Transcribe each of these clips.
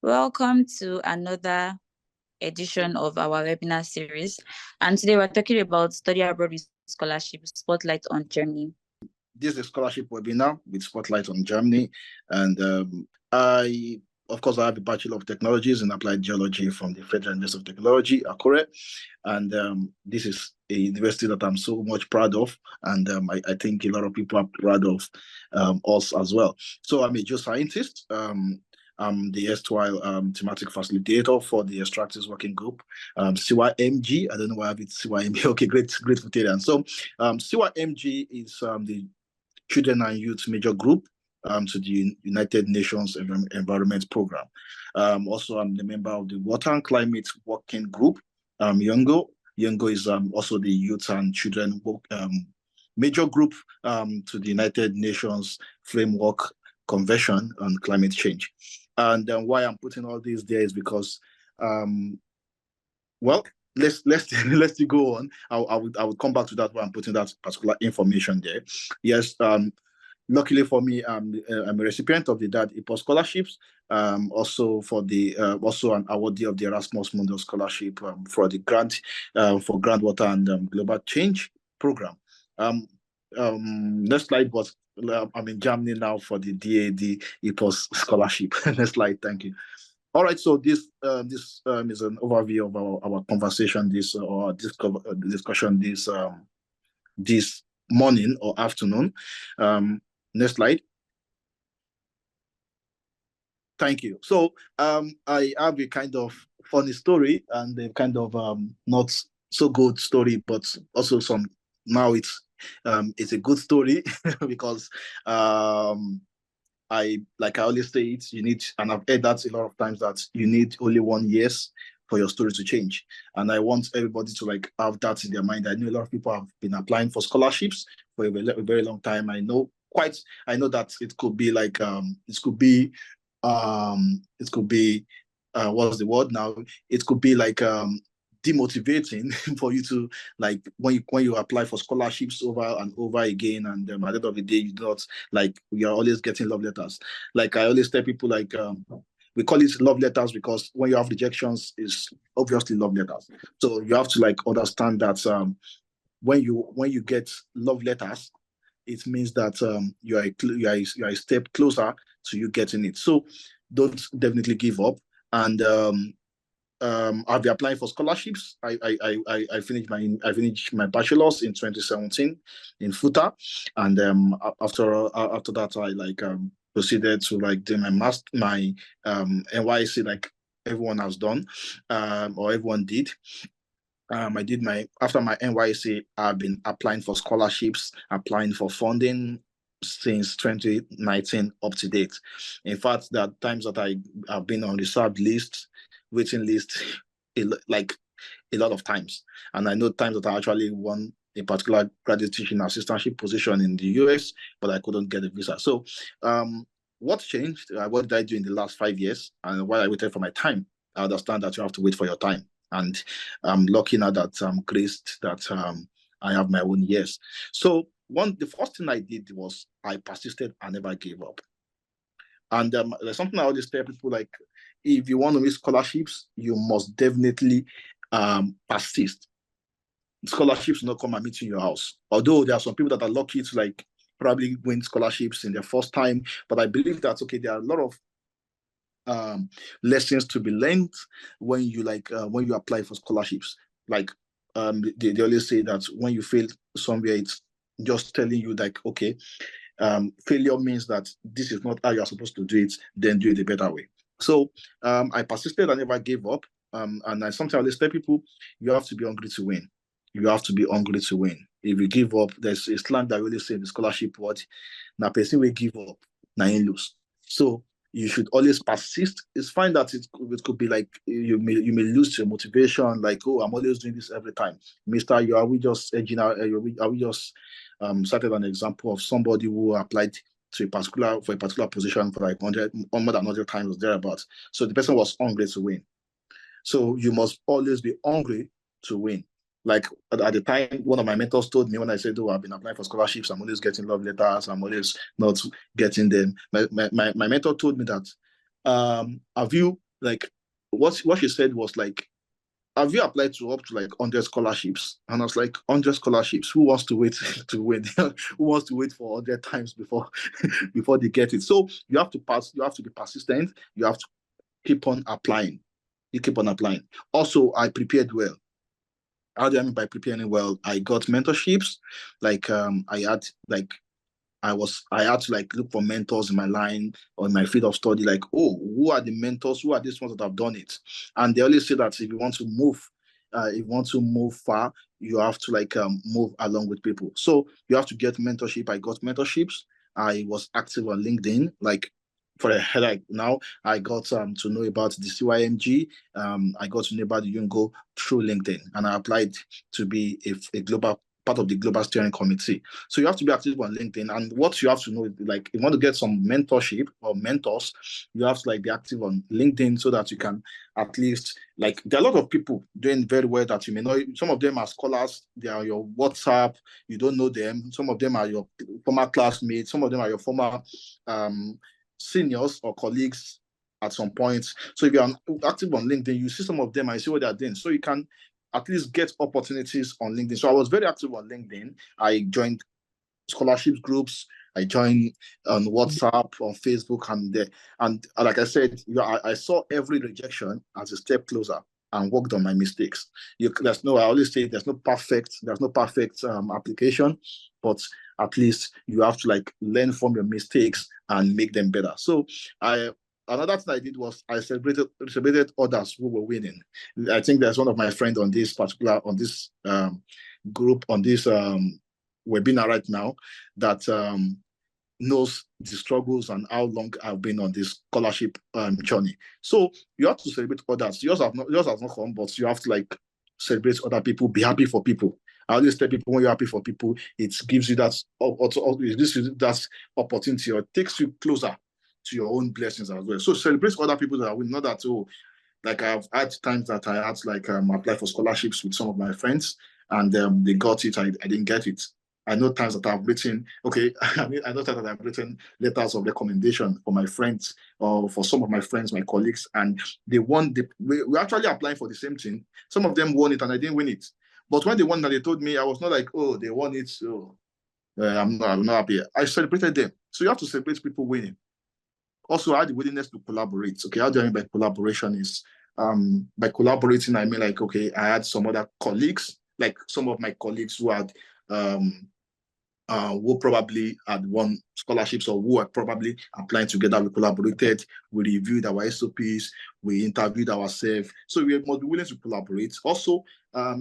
Welcome to another edition of our webinar series. And today we're talking about study abroad with scholarship, spotlight on Germany. This is a scholarship webinar with spotlight on Germany. And of course, I have a Bachelor of Technologies in Applied Geology from the Federal University of Technology, Akure. And this is a university that I'm so much proud of. And I think a lot of people are proud of us as well. So I'm a geoscientist. I'm the erstwhile thematic facilitator for the Extractives Working Group, CYMG. I don't know why I have it CYMG. Okay, great Futarian. So CYMG is the Children and Youth Major Group to the United Nations Environment Program. Also, I'm the member of the Water and Climate Working Group, YONGO. YONGO is also the Youth and Children Major Group to the United Nations Framework Convention on Climate Change. And why I'm putting all these there is because, well, let's go on. I would come back to that when I'm putting that particular information there. Yes, luckily for me, I'm a recipient of the DAAD EPOS scholarships. Also for the also an awardee of the Erasmus Mundus scholarship for the grant for groundwater and global change program. Next slide, but I'm in Germany now for the DAAD EPOS scholarship. Next slide, thank you. All right, so this is an overview of our conversation, discussion this morning or afternoon. Next slide. Thank you. So I have a kind of funny story and a kind of not so good story, but also now it's a good story because I always say it, you need, and I've heard that a lot of times, that you need only 1 year for your story to change. And I want everybody to have that in their mind. I know a lot of people have been applying for scholarships for a very long time. I know that it could be what's the word now? It could be demotivating for you to when you apply for scholarships over and over again, and at the end of the day you do not you're always getting love letters. I always tell people we call it love letters because when you have rejections, is obviously love letters. So you have to understand that when you get love letters, it means that you are a step closer to you getting it. So don't definitely give up. And I'll be applying for scholarships. I finished my bachelor's in 2017 in FUTA, and after that I proceeded to do my NYSC like everyone has done, or everyone did. I did after my NYSC, I've been applying for scholarships, applying for funding since 2019 up to date. In fact, there are times that I have been on reserved list, waiting list, a lot of times. And I know times that I actually won a particular graduate teaching assistantship position in the US, but I couldn't get a visa. So what changed? What did I do in the last 5 years? And while I waited for my time, I understand that you have to wait for your time. And I'm lucky now that I'm graced that I have my own years. So the first thing I did was I persisted and never gave up. And there's something I always tell people, if you want to win scholarships, you must definitely persist. Scholarships will not come and meet you in your house. Although there are some people that are lucky to probably win scholarships in their first time, but I believe that there are a lot of lessons to be learned when you apply for scholarships. They always say that when you fail somewhere, it's just telling you okay, failure means that this is not how you're supposed to do it, then do it a better way. So I persisted, I never gave up. And I sometimes always tell people, you have to be hungry to win. You have to be hungry to win. If you give up, there's a slang that really say in the scholarship word, now person will give up, now you lose. So you should always persist. It's fine that it could be you may lose your motivation, oh, I'm always doing this every time. Mister, are we just edging out? Are we just cited an example of somebody who applied for a particular position for 100 or more than 100 times thereabouts. So the person was hungry to win. So you must always be hungry to win. At the time, one of my mentors told me when I said, "Oh, I've been applying for scholarships. I'm always getting love letters. I'm always not getting them." My mentor told me that, "Have you like what she said was like, have you applied to up to like 100 scholarships? And I was like, 100 scholarships? Who wants to wait to win? Who wants to wait for 100 times before before they get it? So you have to pass, you have to be persistent, you have to keep on applying. You keep on applying. Also, I prepared well. How do I mean by preparing well? I got mentorships. Like I had like I had to like look for mentors in my line or in my field of study, like, oh, who are the mentors? Who are these ones that have done it? And they always say that if you want to move, if you want to move far, you have to like move along with people. So you have to get mentorship. I got mentorships. I was active on LinkedIn, like for a like now I got to know about the CYMG. I got to know about the Yungo through LinkedIn, and I applied to be a global part of the global steering committee. So you have to be active on LinkedIn. And what you have to know is, like, if you want to get some mentorship or mentors, you have to like be active on LinkedIn so that you can at least, like, there are a lot of people doing very well that you may know. Some of them are scholars, they are your WhatsApp, you don't know them. Some of them are your former classmates, some of them are your former seniors or colleagues at some point. So if you're active on LinkedIn, you see some of them and you see what they're doing. So you can at least get opportunities on LinkedIn. So I was very active on LinkedIn. I joined scholarships groups. I joined on WhatsApp, on Facebook, and like I said, I saw every rejection as a step closer and worked on my mistakes. I always say there's no perfect application, but at least you have to like learn from your mistakes and make them better. So another thing I did was I celebrated others who were winning. I think there's one of my friends on this group, on this webinar right now, that knows the struggles and how long I've been on this scholarship journey. So you have to celebrate others. Yours has not come, but you have to like celebrate other people, be happy for people. I always tell people, when you're happy for people, it gives you that opportunity, or it takes you closer to your own blessings as well. So celebrate other people that are winning, not that, oh, like I've had times that I had to like apply for scholarships with some of my friends, and they got it. I didn't get it. I know times that I've written, okay, I know times that I've written letters of recommendation for my friends or for some of my friends, my colleagues, and they won. We're actually applying for the same thing. Some of them won it and I didn't win it. But when they won that, they told me, I was not like, oh, they won it, so I'm not happy. I celebrated them. So you have to celebrate people winning. Also, I had the willingness to collaborate. Okay, how do I mean by collaboration is, by collaborating, I mean like, okay, I had some other colleagues, like some of my colleagues who probably had won scholarships or who are probably applying together. We collaborated, we reviewed our SOPs, we interviewed ourselves. So we must be willing to collaborate. Also,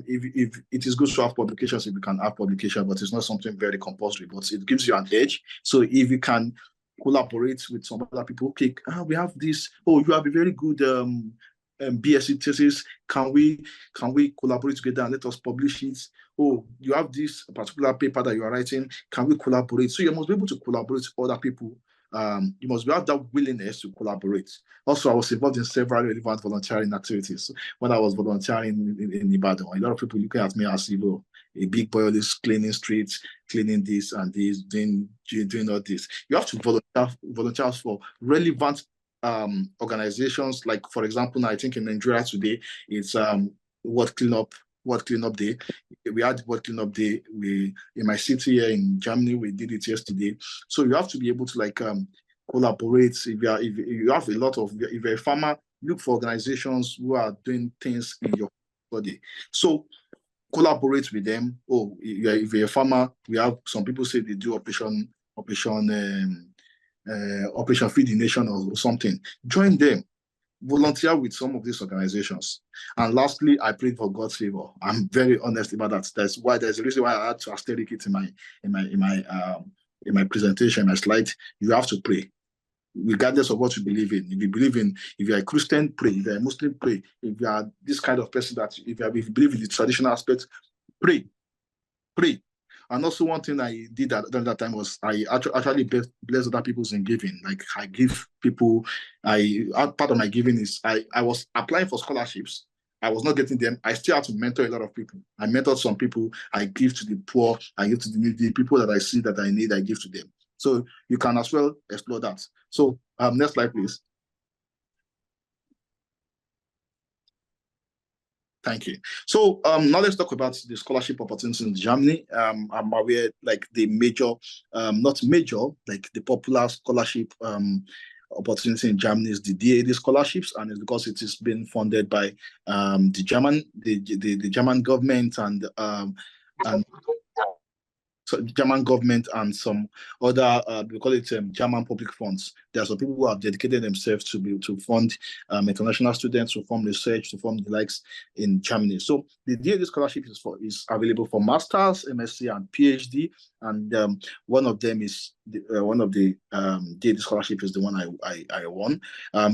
if it is good to have publications, if you can have publication, but it's not something very compulsory, but it gives you an edge. So if you can collaborate with some other people, okay, we have this, oh, you have a very good BSc thesis, can we collaborate together and let us publish it? Oh, you have this particular paper that you are writing, can we collaborate? So you must be able to collaborate with other people. You must have that willingness to collaborate. Also, I was involved in several relevant volunteering activities. When I was volunteering in Ibadan, a lot of people looking at me as, you know, a big boy is cleaning streets, cleaning this and this, doing all this. You have to volunteer for relevant organizations. Like, for example, now I think in Nigeria today, it's World Cleanup Day. We had World Cleanup Day. In my city here in Germany, we did it yesterday. So you have to be able to like collaborate. If you have a lot of, if you're a farmer, look for organizations who are doing things in your body. So collaborate with them. Oh, if you're a farmer, we have some people say they do Operation Feed the Nation or something. Join them. Volunteer with some of these organizations. And lastly, I prayed for God's favor. I'm very honest about that. There's a reason why I had to asterisk it in my presentation, my slide. You have to pray, regardless of what you believe in. If you're a Christian, pray. If you're a Muslim, pray. If you are this kind of person that if you believe in the traditional aspect, pray. And also one thing I did at that time was I actually bless other people's in giving. Like I give people, part of my giving is I was applying for scholarships. I was not getting them. I still had to mentor a lot of people. I mentored some people. I give to the poor. I give to the needy. People that I see that I need, I give to them. So you can as well explore that. So next slide, please. Thank you. So now let's talk about the scholarship opportunities in Germany. I'm aware like the major, not major, like the popular scholarship opportunity in Germany is the DAD scholarships, and it's because it is being funded by the German government and so German government and some other, we call it German public funds. There are some people who have dedicated themselves to fund international students, to fund research, to fund the likes in Germany. So the DAD scholarship is available for masters, MSc, and PhD. And one of them is one of the DAD scholarship is the one I won.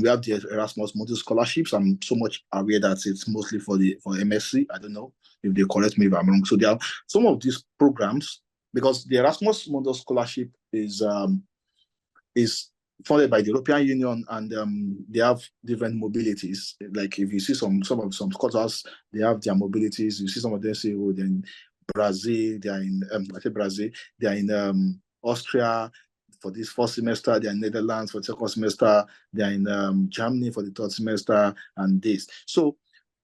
We have the Erasmus Mundus scholarships. I'm so much aware that it's mostly for MSc. I don't know if they correct me if I'm wrong. So there are some of these programs, because the Erasmus Mundus scholarship is funded by the European Union, and they have different mobilities. Like if you see some scholars, they have their mobilities. You see some of them say, oh, they're in Brazil, they are in Brazil, they are in Austria for this first semester, they are in Netherlands for the second semester, they are in Germany for the third semester, and this. So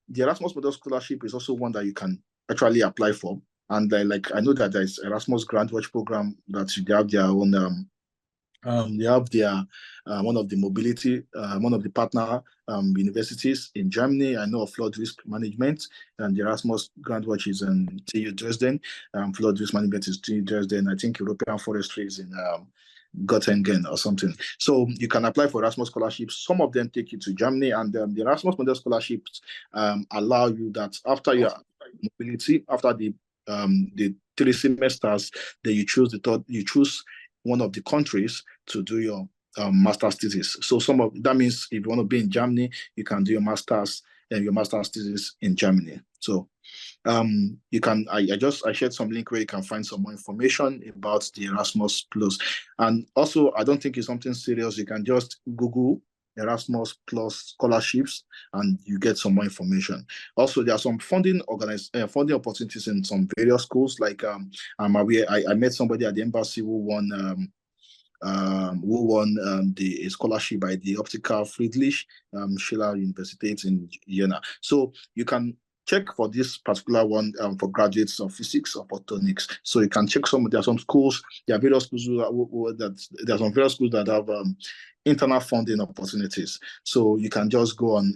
the Erasmus Mundus scholarship is also one that you can actually apply for. And like I know that there's Erasmus GrantWatch program that they have their own. They have their one of the mobility, one of the partner universities in Germany. I know of Flood Risk Management, and the Erasmus GrantWatch is in TU Dresden. Flood Risk Management is TU Dresden. I think European Forestry is in Göttingen or something. So you can apply for Erasmus scholarships. Some of them take you to Germany, and the Erasmus Mundus scholarships allow you that after your mobility, after the 3 semesters, then you choose one of the countries to do your master's thesis. So that means if you want to be in Germany, you can do your master's thesis in Germany. So you can I shared some link where you can find some more information about the Erasmus Plus. And also, I don't think it's something serious. You can just Google Erasmus Plus scholarships and you get some more information. Also, there are some funding opportunities in some various schools. Like I'm aware, I met somebody at the embassy who won the scholarship by the Optiker Friedrich Schiller University in Jena. So you can check for this particular one for graduates of physics or photonics. So you can check there are some schools, there are various schools there are some various schools that have internal funding opportunities. So you can just go on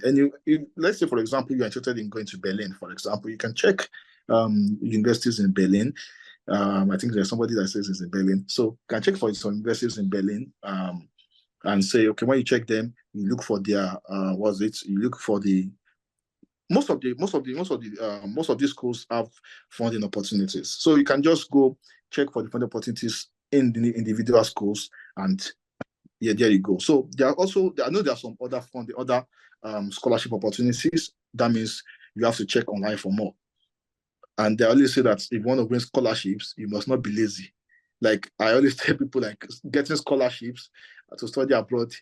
let's say, for example, you're interested in going to Berlin, for example, you can check universities in Berlin. I think there's somebody that says it's in Berlin. So you can check for some universities in Berlin and say, okay, when you check them, you look for their you look for the most of these schools have funding opportunities. So you can just go check for the funding opportunities in the individual schools, and yeah, there you go. So there are also, I know there are some other scholarship opportunities. That means you have to check online for more. And they always say that if you want to win scholarships, you must not be lazy. Like I always tell people, like getting scholarships to study abroad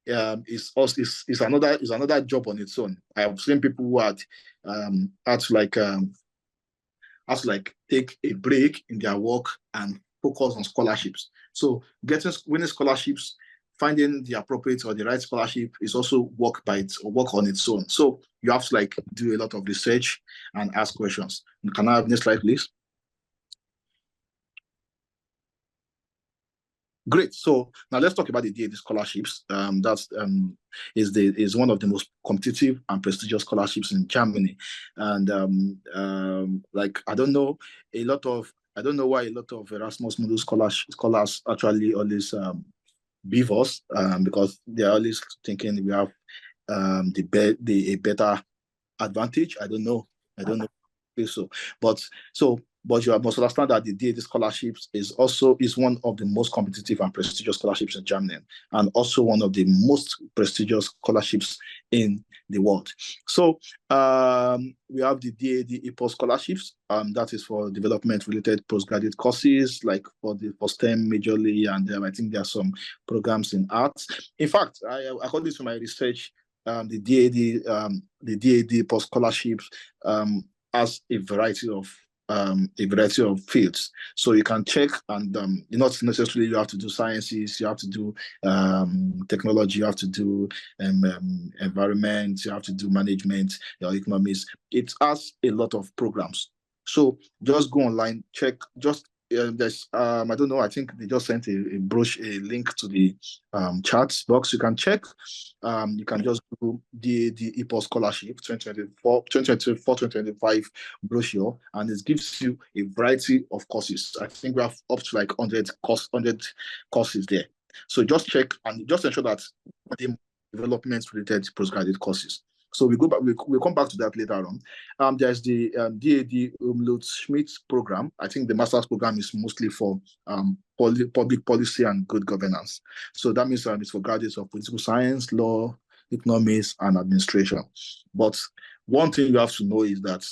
is another job on its own. I have seen people who had to take a break in their work and focus on scholarships. So winning scholarships, finding the appropriate or the right scholarship is also work on its own. So you have to do a lot of research and ask questions. Can I have next slide, please? Great. So now let's talk about the DAD scholarships. That is one of the most competitive and prestigious scholarships in Germany. And I don't know why a lot of Erasmus Mundus scholars actually always beef us because they're always thinking we have a better advantage. I don't know. But you must understand that the DAD scholarships is one of the most competitive and prestigious scholarships in Germany, and also one of the most prestigious scholarships in the world. So we have the DAD EPOS scholarships. That is for development-related postgraduate courses, like for STEM majorly, and I think there are some programs in arts. In fact, according to my research, the DAD post scholarships has a variety of a variety of fields. So you can check, and not necessarily you have to do sciences, you have to do technology, you have to do environment, you have to do management, your economics. It has a lot of programs. So just go online, check, just there's I don't know, I think they just sent a link to the chat box. You can check. You can just do the EPOS scholarship 2024-2025 brochure, and it gives you a variety of courses. I think we have up to like 100 courses there. So just check and just ensure that the development related postgraduate courses. So we go back. We'll come back to that later on. There's the DAD Umlaut Schmidt program. I think the master's program is mostly for public policy and good governance. So that means it's for graduates of political science, law, economics, and administration. But one thing you have to know is that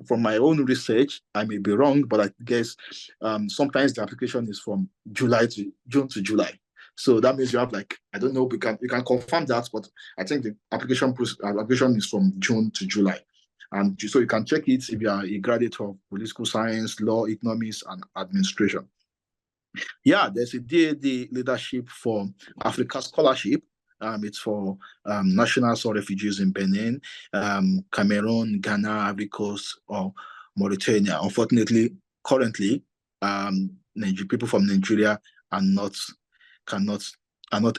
from my own research, I may be wrong, but I guess sometimes the application is from June to July. So that means you have like, I don't know, you can confirm that, but I think the application is from June to July. And so you can check it if you are a graduate of political science, law, economics, and administration. Yeah, there's a DAD Leadership for Africa Scholarship. It's for nationals or refugees in Benin, Cameroon, Ghana, Ivory Coast, or Mauritania. Unfortunately, currently, people from Nigeria are not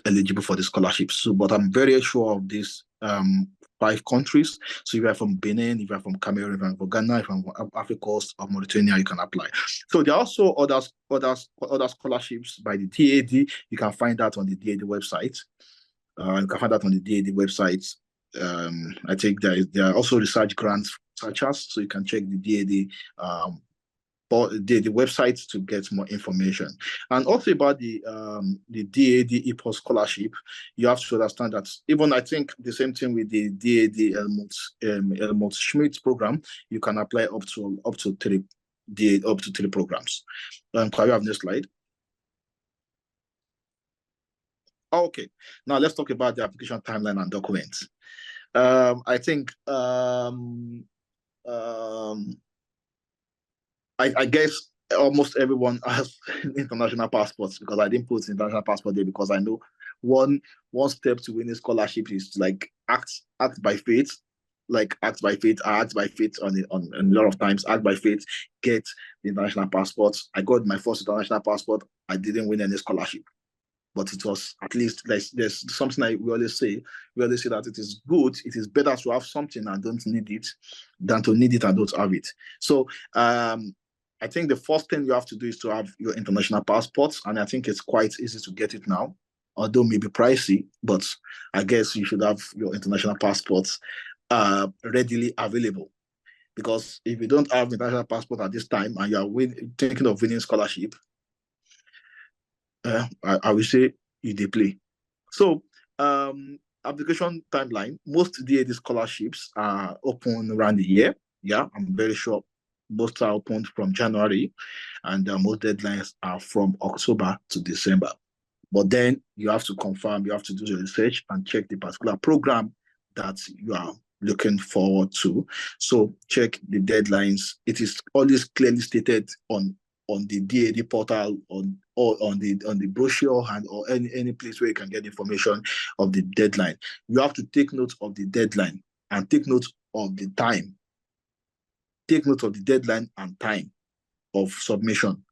eligible for the scholarship. So, but I'm very sure of these 5 countries. So if you're from Benin, if you're from Cameroon, if you're from Ghana, if you're from Africa Coast or Mauritania, you can apply. So there are also other scholarships by the DAD. You can find that on the DAD website. You can find that on the DAD website. I think there are also research grants such as, so you can check the DAD the website to get more information. And also about the DAD EPOS scholarship, you have to understand that even I think the same thing with the DAD Helmut Schmidt program, you can apply up to 3 programs. Can we have next slide? Okay, now let's talk about the application timeline and documents. I think I guess almost everyone has international passports, because I didn't put international passport there because I know one step to winning scholarship is to like act by faith, act by faith on a lot of times, act by faith, get the international passport. I got my first international passport. I didn't win any scholarship, but it was at least there's something we always say that it is good, it is better to have something and don't need it than to need it and don't have it. So I think the first thing you have to do is to have your international passports, and I think it's quite easy to get it now, although maybe pricey, but I guess you should have your international passports readily available. Because if you don't have international passport at this time and you are thinking of winning scholarship, I will say you dey play. So application timeline, most DAD scholarships are open around the year. Yeah, I'm very sure most are opened from January, and most deadlines are from October to December. But then you have to confirm, you have to do the research and check the particular program that you are looking forward to. So check the deadlines. It is always clearly stated on the DAD portal, or on the brochure, or any place where you can get information of the deadline. You have to take note of the deadline and take note of the time. Take note of the deadline and time of submission,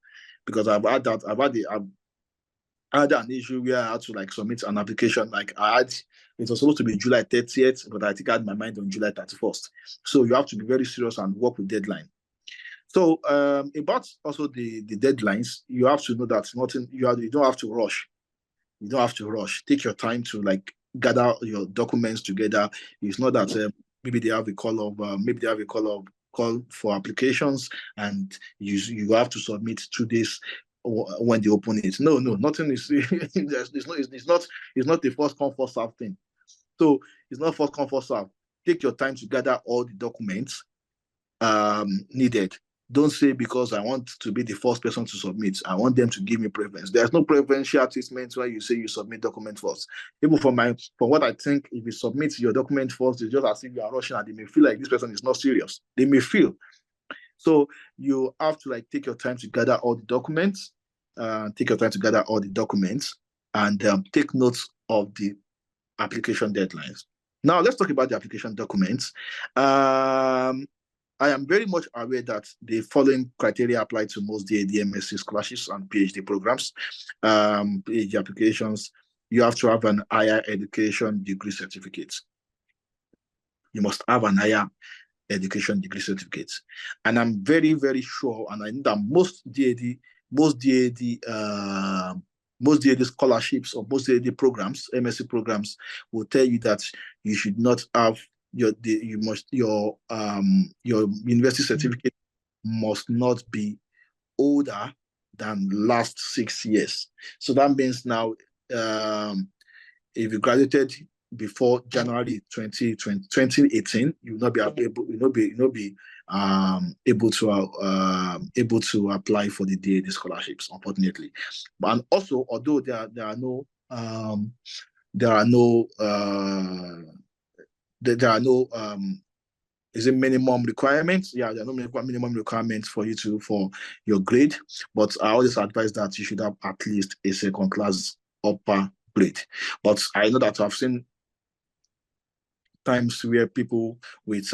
because I've had an issue where I had to submit an application. It was supposed to be July 30th, but I think I had my mind on July 31st. So you have to be very serious and work with deadline. So about also the deadlines, you have to know that you don't have to rush. You don't have to rush. Take your time to gather your documents together. It's not that maybe they have a call for applications and you have to submit 2 days when they open it. No, nothing is. It's not the first come first serve thing. So it's not first come first serve. Take your time to gather all the documents needed. Don't say because I want to be the first person to submit, I want them to give me preference. There's no preferential treatment where you say you submit document first. Even from what I think, if you submit your document first, it's just as if you are rushing and they may feel like this person is not serious. They may feel. So you have to like take your time to gather all the documents, and take notes of the application deadlines. Now let's talk about the application documents. I am very much aware that the following criteria apply to most DAD, MSc scholarships and PhD programs. PhD applications, you have to have an higher education degree certificate. You must have an higher education degree certificate. And I'm very, very sure, and I know that most DAD scholarships or most DAD programs, MSc programs, will tell you that you should not have your university certificate must not be older than last 6 years. So that means now, if you graduated before January 2018, you will not be able to apply for the DAD scholarships, unfortunately. And also, although there are no is it minimum requirements? Yeah, there are no minimum requirements for your grade, but I always advise that you should have at least a second class upper grade. But I know that I've seen times where people with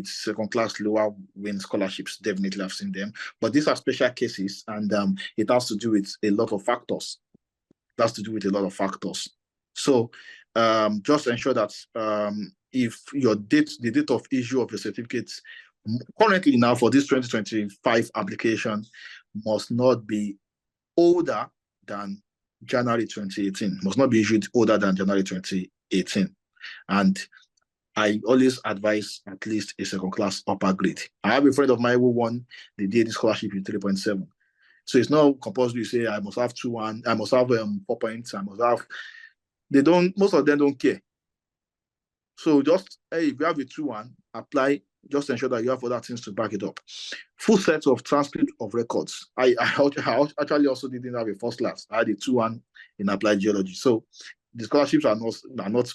second class lower win scholarships, definitely I've seen them. But these are special cases, and it has to do with a lot of factors. So just ensure that if the date of issue of your certificates currently now for this 2025 application must not be older than January 2018, must not be issued older than January 2018. And I always advise at least a second class upper grade. I have a friend of mine who won the DAD scholarship with 3.7. So it's not compulsory to say I must have 2.1, I must have 4 points, I must have. Most of them don't care. So just, hey, if you have a 2.1, apply. Just ensure that you have other things to back it up. Full set of transcript of records. I actually also didn't have a first class. I had a 2.1 in applied geology. So the scholarships are not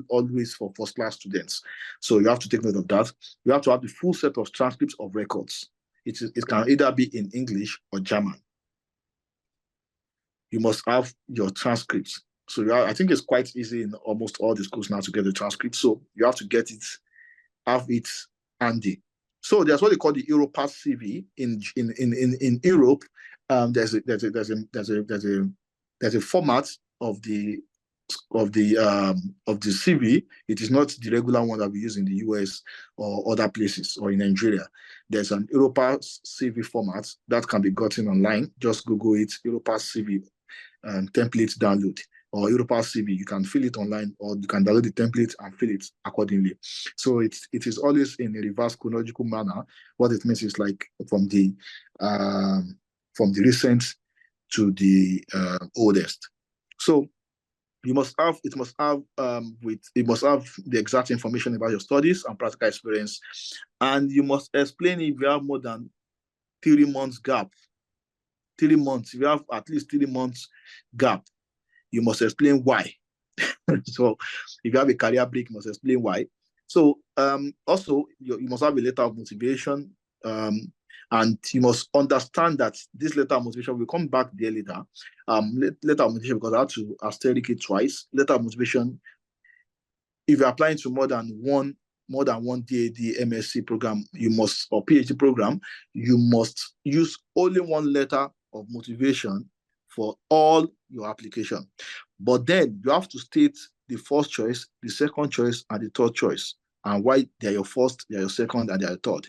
always for first class students. So you have to take note of that. You have to have the full set of transcripts of records. It can either be in English or German. You must have your transcripts. So I think it's quite easy in almost all the schools now to get the transcript. So you have to have it handy. So there's what they call the Europass CV in Europe. There's a format of the CV. It is not the regular one that we use in the US or other places or in Nigeria. There's an Europass CV format that can be gotten online. Just Google it, Europass CV template download, or Europass CV. You can fill it online, or you can download the template and fill it accordingly. So it is always in a reverse chronological manner. What it means is like from the recent to the oldest. So it must have the exact information about your studies and practical experience, and you must explain if you have more than 3 months gap. 3 months, if you have at least 3 months gap, you must explain why. So if you have a career break, you must explain why. So also you must have a letter of motivation, and you must understand that this letter of motivation will come back there later. Letter of motivation, because I had to asterisk it twice. Letter of motivation, if you're applying to more than one DAD MSc program, or PhD program, you must use only one letter of motivation for all your application. But then you have to state the first choice, the second choice, and the third choice, and why they're your first, they're your second, and they're your third.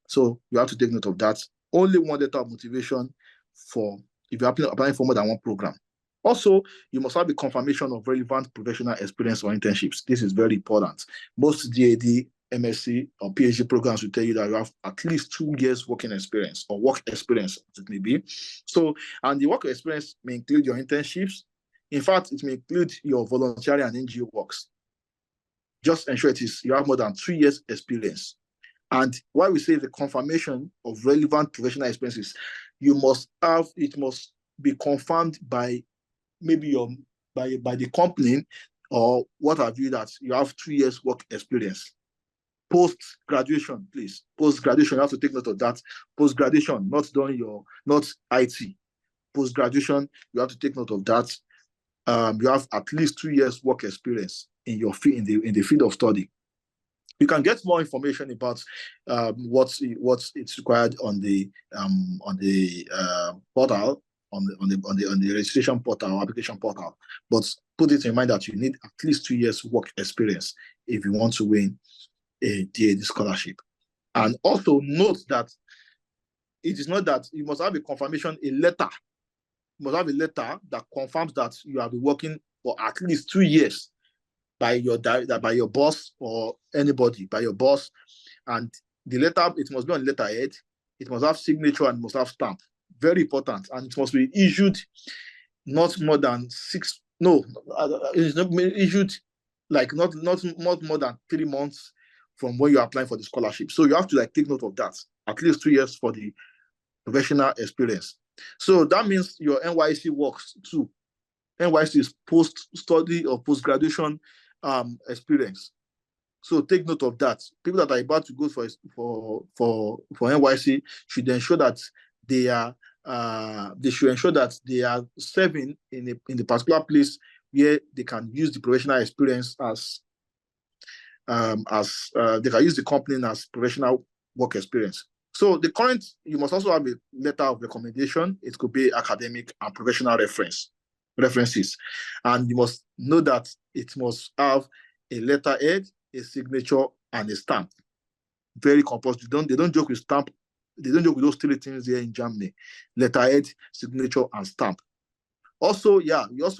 So you have to take note of that. Only one letter of motivation if you're applying for more than one program. Also, you must have a confirmation of relevant professional experience or internships. This is very important. Most DAD, MSc, or PhD programs will tell you that you have at least 2 years working experience or work experience, as it may be. So, and the work experience may include your internships. In fact, it may include your voluntary and NGO works. Just ensure you have more than 2 years experience. And why we say the confirmation of relevant professional experiences, it must be confirmed by maybe by the company or what have you, that you have 2 years work experience. post-graduation, please. Post-graduation, you have to take note of that. Post-graduation, not IT. Post-graduation, you have to take note of that. You have at least 2 years work experience in your field, in the field of study. You can get more information about what's required on the portal, on the registration portal, application portal. But put it in mind that you need at least 2 years work experience if you want to win a DAD scholarship. And also note that it is not that you must have a confirmation, a letter. You must have a letter that confirms that you have been working for at least 2 years by your boss or anybody, by your boss. And the letter, it must be on letterhead, it must have signature and must have stamp. Very important. And it must be issued not more than it's not issued like not more than 3 months from when you're applying for the scholarship. So you have to take note of that. At least 2 years for the professional experience. So that means your NYSC works too. NYSC is post-study or post-graduation experience. So take note of that. People that are about to go for NYSC should ensure that they are serving in the particular place where they can use the professional experience as they can use the company as professional work experience. So you must also have a letter of recommendation. It could be academic and professional references. And you must know that it must have a letterhead, a signature, and a stamp. Very compulsory. They don't joke with stamp. They don't joke with those 3 things here in Germany: letterhead, signature, and stamp. Also, you have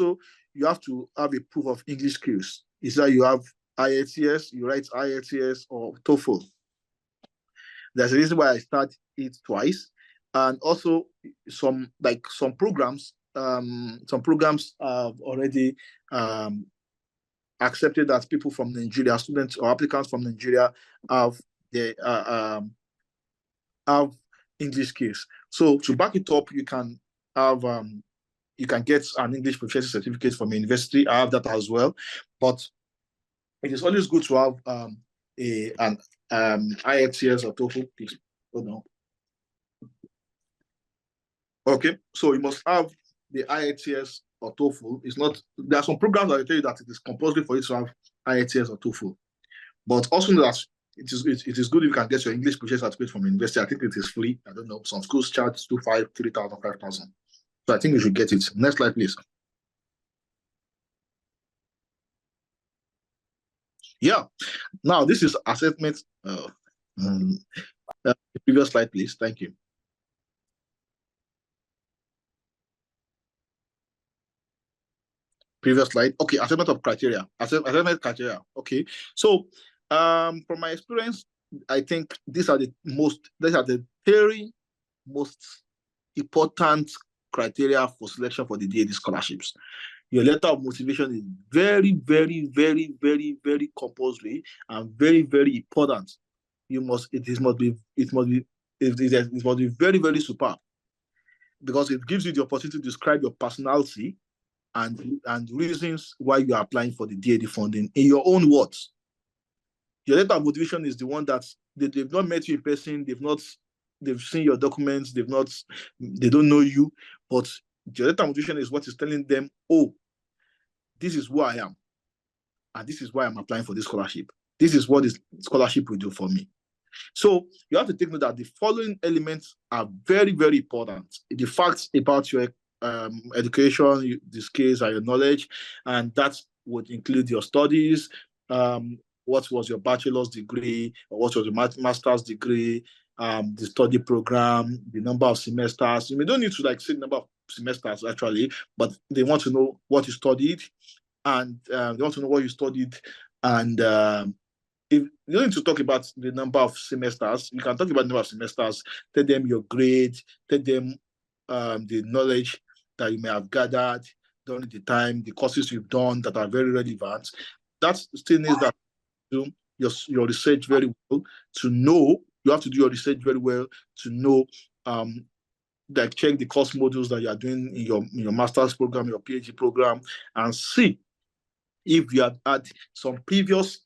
to have a proof of English skills. Is that you have IELTS, you write IELTS or TOEFL. There's a reason why I start it twice. And also some programs have already accepted that people from Nigeria, students or applicants from Nigeria, have English skills. So to back it up, you can get an English proficiency certificate from a university. I have that as well. But it is always good to have an IELTS or TOEFL. Please hold on. Okay, so you must have the IELTS or TOEFL. There are some programs that tell you that it is compulsory for you to have IELTS or TOEFL, but also that it is good if you can get your English proficiency certificate from university. I think it is free. I don't know. Some schools charge 2,500, 3,000, 5,000. So I think you should get it. Next slide, please. Yeah. Now this is assessment. Previous slide, please. Thank you. Previous slide. Okay, assessment of criteria. Assessment criteria. Okay. So from my experience, I think these are the 3 most important criteria for selection for the DAD scholarships. Your letter of motivation is very, very, very, very, very compulsory and very, very important. It must be very, very superb, because it gives you the opportunity to describe your personality and reasons why you are applying for the DAD funding in your own words. Your letter of motivation is the one that they've not met you in person, they've seen your documents, they don't know you, but your letter of motivation is what is telling them, oh, this is who I am, and this is why I'm applying for this scholarship. This is what this scholarship will do for me. So you have to take note that the following elements are very, very important. The facts about your education, the skills and your knowledge, and that would include your studies. What was your bachelor's degree, or what was your master's degree, the study program, the number of semesters. You don't need to say the number of semesters actually, but they want to know what you studied, and they want to know what you studied. And if you don't need to talk about the number of semesters, you can talk about the number of semesters. Tell them your grade, tell them the knowledge that you may have gathered during the time, the courses you've done that are very relevant. That still needs that do your research very well to know. You have to do your research very well to know, check the course modules that you are doing in your master's program, your PhD program, and see if you have had some previous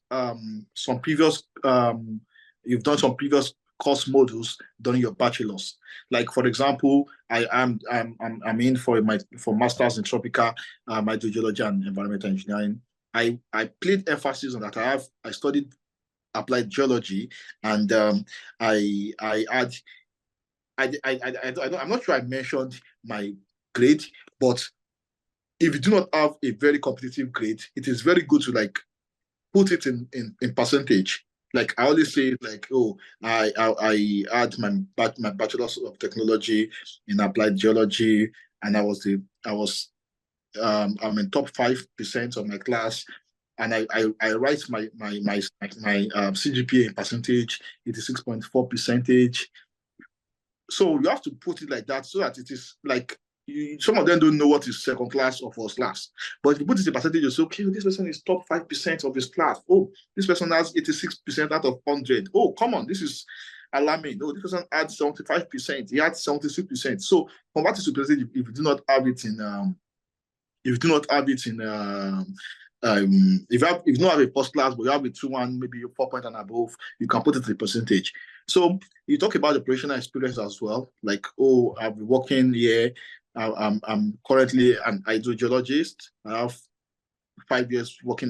you've done some previous course modules during your bachelor's. Like for example, I'm in for masters in tropical hydrogeology and environmental engineering. I played emphasis on that. I studied applied geology, and I'm not sure I mentioned my grade, but if you do not have a very competitive grade, it is very good to like put it in percentage. Like I always say, like, oh, I had my bachelor's of technology in applied geology, and I'm in top 5% of my class, and I write my CGPA in percentage. It is 6.4 percentage. So you have to put it like that so that it is like some of them don't know what is second class or first class. But if you put it in percentage, you say, okay, this person is top 5% of his class. Oh, this person has 86% out of 100. Oh, come on, this is alarming. Oh, this person had 75%. He had 76%. So convert it to percentage if you do not have it in if you do not have it in if you don't have a first class, but you have a 2-1, maybe 4 point and above, you can put it in percentage. So you talk about the professional experience as well. Like, oh, I've been working here. I'm currently an hydrogeologist. I have 5 years work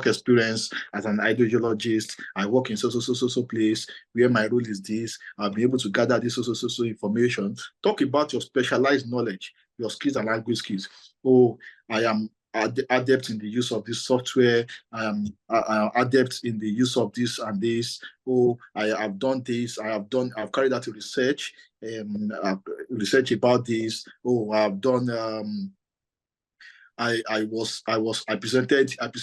experience as an hydrogeologist. I work in so place where my role is this. I'll be able to gather this so information. Talk about your specialized knowledge, your skills and language skills. Oh, I am adept in the use of this software. I am adept in the use of this and this. Oh, I have done this. I've carried out a research, research about this. Oh, I've done. I presented at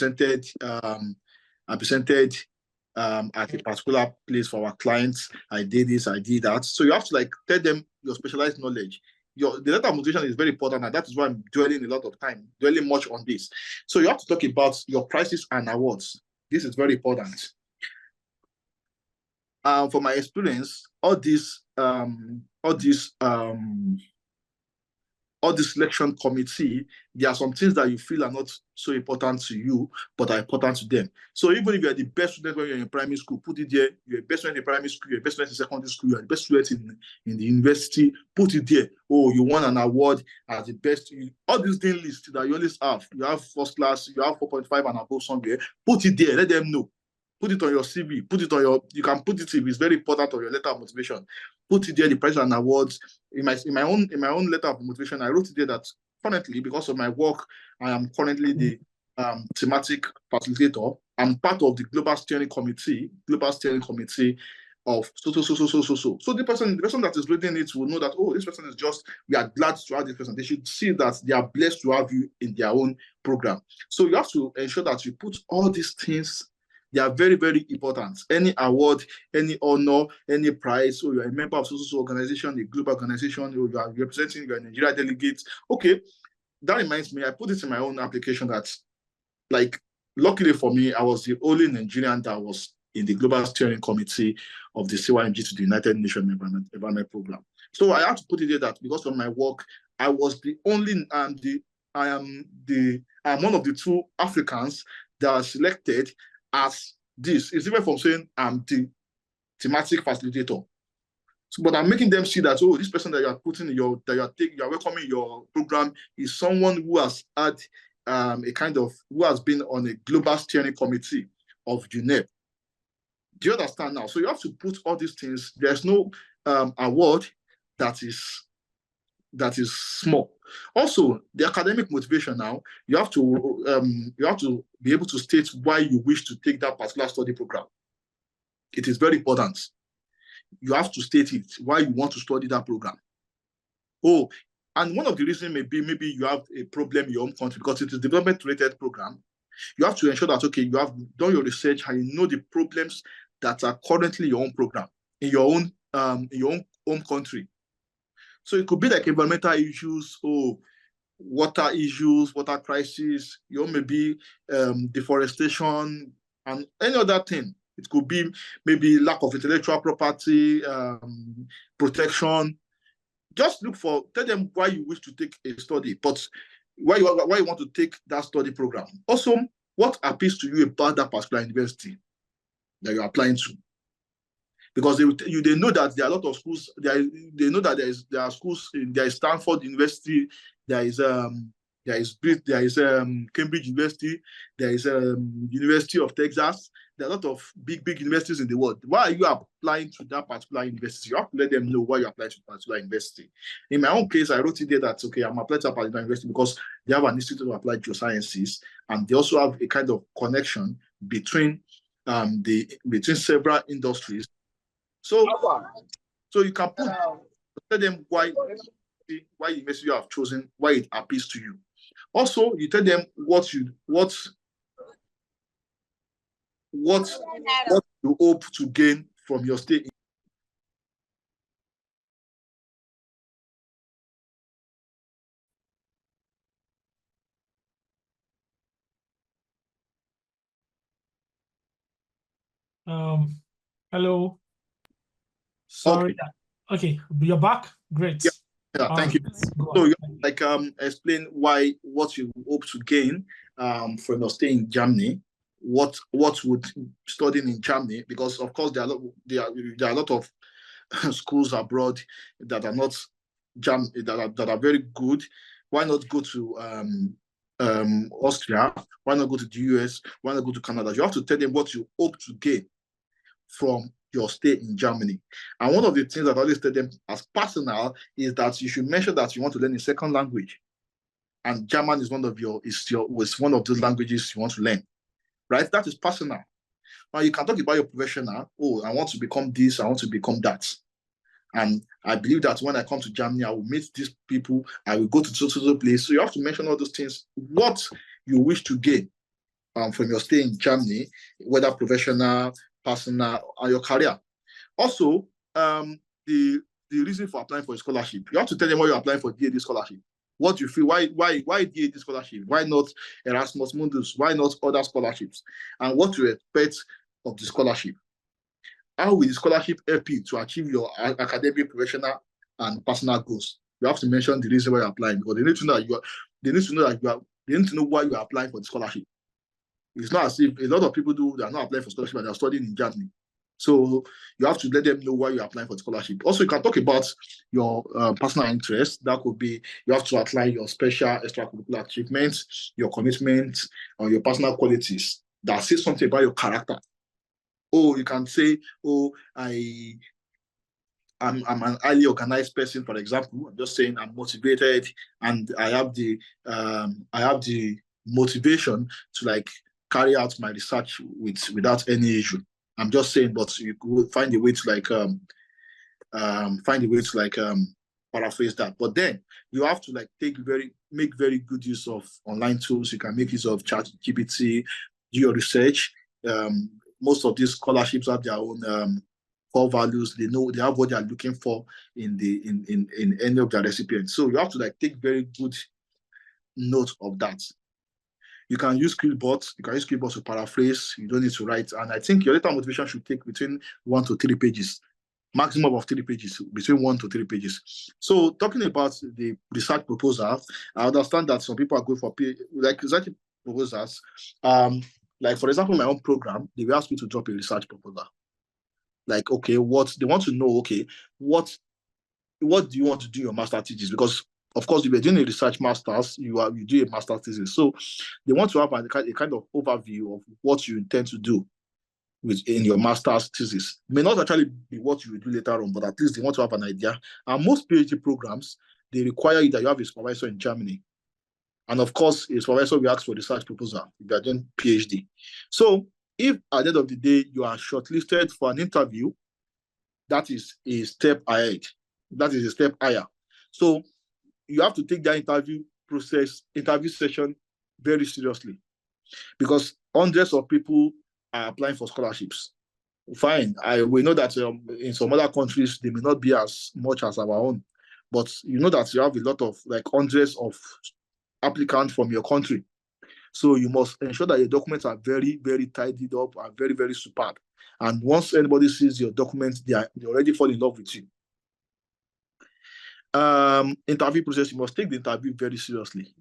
a particular place for our clients. I did this, I did that. So you have to like tell them your specialized knowledge. The letter of motivation is very important, and that is why I'm dwelling much on this. So you have to talk about your prizes and awards. This is very important. From my experience, all this selection committee, there are some things that you feel are not so important to you, but are important to them. So even if you're the best student when you're in primary school, put it there. You're the best student in primary school, you're the best student in secondary school, you're the best student in the university, put it there. Oh, you won an award as the best. All these things lists that you always have. You have first class, you have 4.5 and above somewhere. Put it there, let them know. Put it on your CV, put it on you can put it if it's very important on your letter of motivation. Put it there, the prizes and awards. In my own letter of motivation, I wrote it there that currently, because of my work, I am currently the thematic facilitator. I'm part of the global steering committee of so. So the person that is reading it will know that, oh, this person is just, we are glad to have this person. They should see that they are blessed to have you in their own program. So you have to ensure that you put all these things. They are very, very important. Any award, any honor, any prize, or you're a member of social organization, a global organization, or you are representing your Nigeria delegates. Okay, that reminds me, I put it in my own application that, like, luckily for me, I was the only Nigerian that was in the global steering committee of the CYMG to the United Nations Environment Program. So I have to put it there that because of my work, I was the only, I'm one of the 2 Africans that are selected as this. It's different from saying I'm the thematic facilitator. So, but I'm making them see that, oh, this person that you are putting in you are welcoming your program is someone who has had who has been on a global steering committee of UNEP. Do you understand now? So you have to put all these things. There's no award that is small. Also, the academic motivation now, you have to be able to state why you wish to take that particular study program. It is very important. You have to state it, why you want to study that program. Oh, and one of the reasons maybe you have a problem in your own country because it is a development-related program. You have to ensure that, okay, you have done your research and you know the problems that are currently in your own program, in your own home country. So it could be like environmental issues, or water issues, water crisis, maybe deforestation, and any other thing. It could be maybe lack of intellectual property, protection. Just tell them why you wish to take a study, but why you want to take that study program. Also, what appeals to you about that particular university that you're applying to? Because they know that there are a lot of schools. They know that there are schools. There is Stanford University. There is Cambridge University. There is University of Texas. There are a lot of big universities in the world. Why are you applying to that particular university? You have to let them know why you apply to a particular university. In my own case, I wrote it there that okay, I'm applying to a particular university because they have an institute of applied geosciences, and they also have a kind of connection between several industries. So you can tell them why university you have chosen, why it appeals to you. Also, you tell them what you hope to gain from your stay. Hello. Sorry. Okay, you're back. Great. Yeah, thank you. So you explain what you hope to gain from your stay in Germany. What would studying in Germany, because of course there are a lot of schools abroad that are not that are very good. Why not go to Austria? Why not go to the US? Why not go to Canada? You have to tell them what you hope to gain from your stay in Germany. And one of the things that I always tell them as personal is that you should mention that you want to learn a second language. And German is one of those languages you want to learn. Right? That is personal. Now you can talk about your professional. Oh, I want to become this, I want to become that. And I believe that when I come to Germany, I will meet these people, I will go to social place. So you have to mention all those things, what you wish to gain from your stay in Germany, whether professional, personal, or your career. Also, the reason for applying for a scholarship. You have to tell them why you're applying for DAD scholarship. What you feel, why DAD scholarship? Why not Erasmus Mundus? Why not other scholarships? And what you expect of the scholarship. How will the scholarship help you to achieve your academic, professional, and personal goals? You have to mention the reason why you're applying, because they need to know why you are applying for the scholarship. It's not as if a lot of people they are not applying for scholarship and they're studying in Germany. So you have to let them know why you're applying for the scholarship. Also, you can talk about your personal interests. That could be, you have to outline your special extracurricular achievements, your commitment, or your personal qualities that say something about your character. Oh, you can say, oh, I'm an highly organized person, for example. I'm just saying I'm motivated and I have the motivation to carry out my research without any issue. I'm just saying, but you could find a way to paraphrase that. But then you have to make very good use of online tools. You can make use of ChatGPT, do your research. Most of these scholarships have their own core values. They have what they are looking for in any of their recipients. So you have to take very good note of that. You can use Skillbot. You can use Skillbot to paraphrase. You don't need to write. And I think your letter motivation should take between 1 to 3 pages, maximum of 3 pages, between 1 to 3 pages. So talking about the research proposal, I understand that some people are going for research proposals. For example, my own program, they will ask me to drop a research proposal. Okay, what they want to know, okay, what do you want to do your master thesis? Because of course, if you're doing a research master's, you do a master thesis. So they want to have a kind of overview of what you intend to do in your master's thesis. It may not actually be what you will do later on, but at least they want to have an idea. And most PhD programs, they require you that you have a supervisor in Germany. And of course, a supervisor will ask for a research proposal if you are doing PhD. So if at the end of the day, you are shortlisted for an interview, that is a step ahead. That is a step higher. So you have to take that interview session very seriously, because hundreds of people are applying for scholarships. Fine, we know that in some other countries, they may not be as much as our own, but you know that you have a lot of hundreds of applicants from your country. So you must ensure that your documents are very, very tidied up and very, very superb. And once anybody sees your documents, they already fall in love with you. Interview process, you must take the interview very seriously.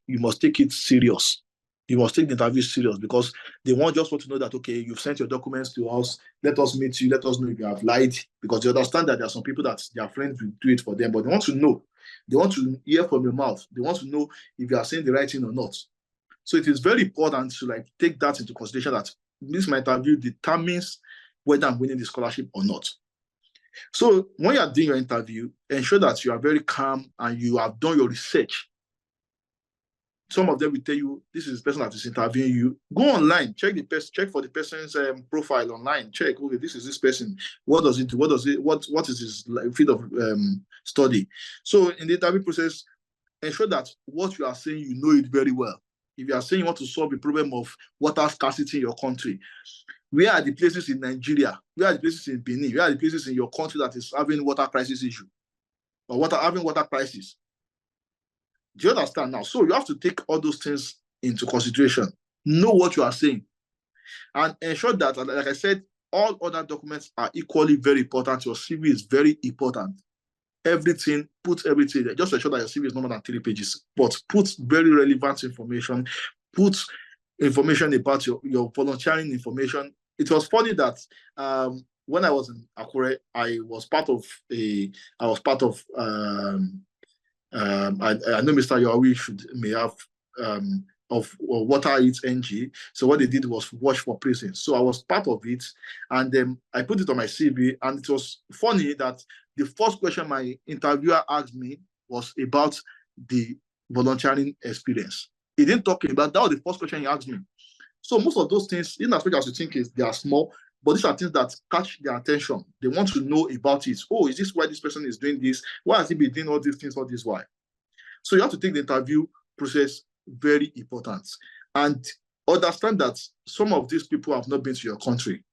You must take it serious. You must take the interview serious because they want to know that, okay, you've sent your documents to us. Let us meet you. Let us know if you have lied, because they understand that there are some people that their friends will do it for them, but they want to know. They want to hear from your mouth. They want to know if you are saying the right thing or not. So it is very important to like take that into consideration, that this my interview determines whether I'm winning the scholarship or not. So when you are doing your interview, ensure that you are very calm and you have done your research. Some of them will tell you, this is the person that is interviewing you. Go online, check for the person's profile online. Check, okay, this is this person. What does it do? What is his field of study? So in the interview process, ensure that what you are saying, you know it very well. If you are saying you want to solve a problem of water scarcity in your country, where are the places in Nigeria? Where are the places in Benin? Where are the places in your country that is having water crisis issue or having water crisis? Do you understand now? So you have to take all those things into consideration. Know what you are saying. And ensure that, like I said, all other documents are equally very important. Your CV is very important. Everything, put everything there. Just ensure that your CV is no more than 3 pages. But put very relevant information. Put information about your volunteering information. It was funny that when I was in Akure, I know Mr. Yowie may have of Water Eats NG. So what they did was Watch for Prison. So I was part of it, and I put it on my CV. And it was funny that the first question my interviewer asked me was about the volunteering experience. He didn't talk about that. Was the first question he asked me. So most of those things, in as much as you think they are small, but these are things that catch their attention. They want to know about it. Oh, is this why this person is doing this? Why has he been doing all these things all this while? So you have to take the interview process very important and understand that some of these people have not been to your country.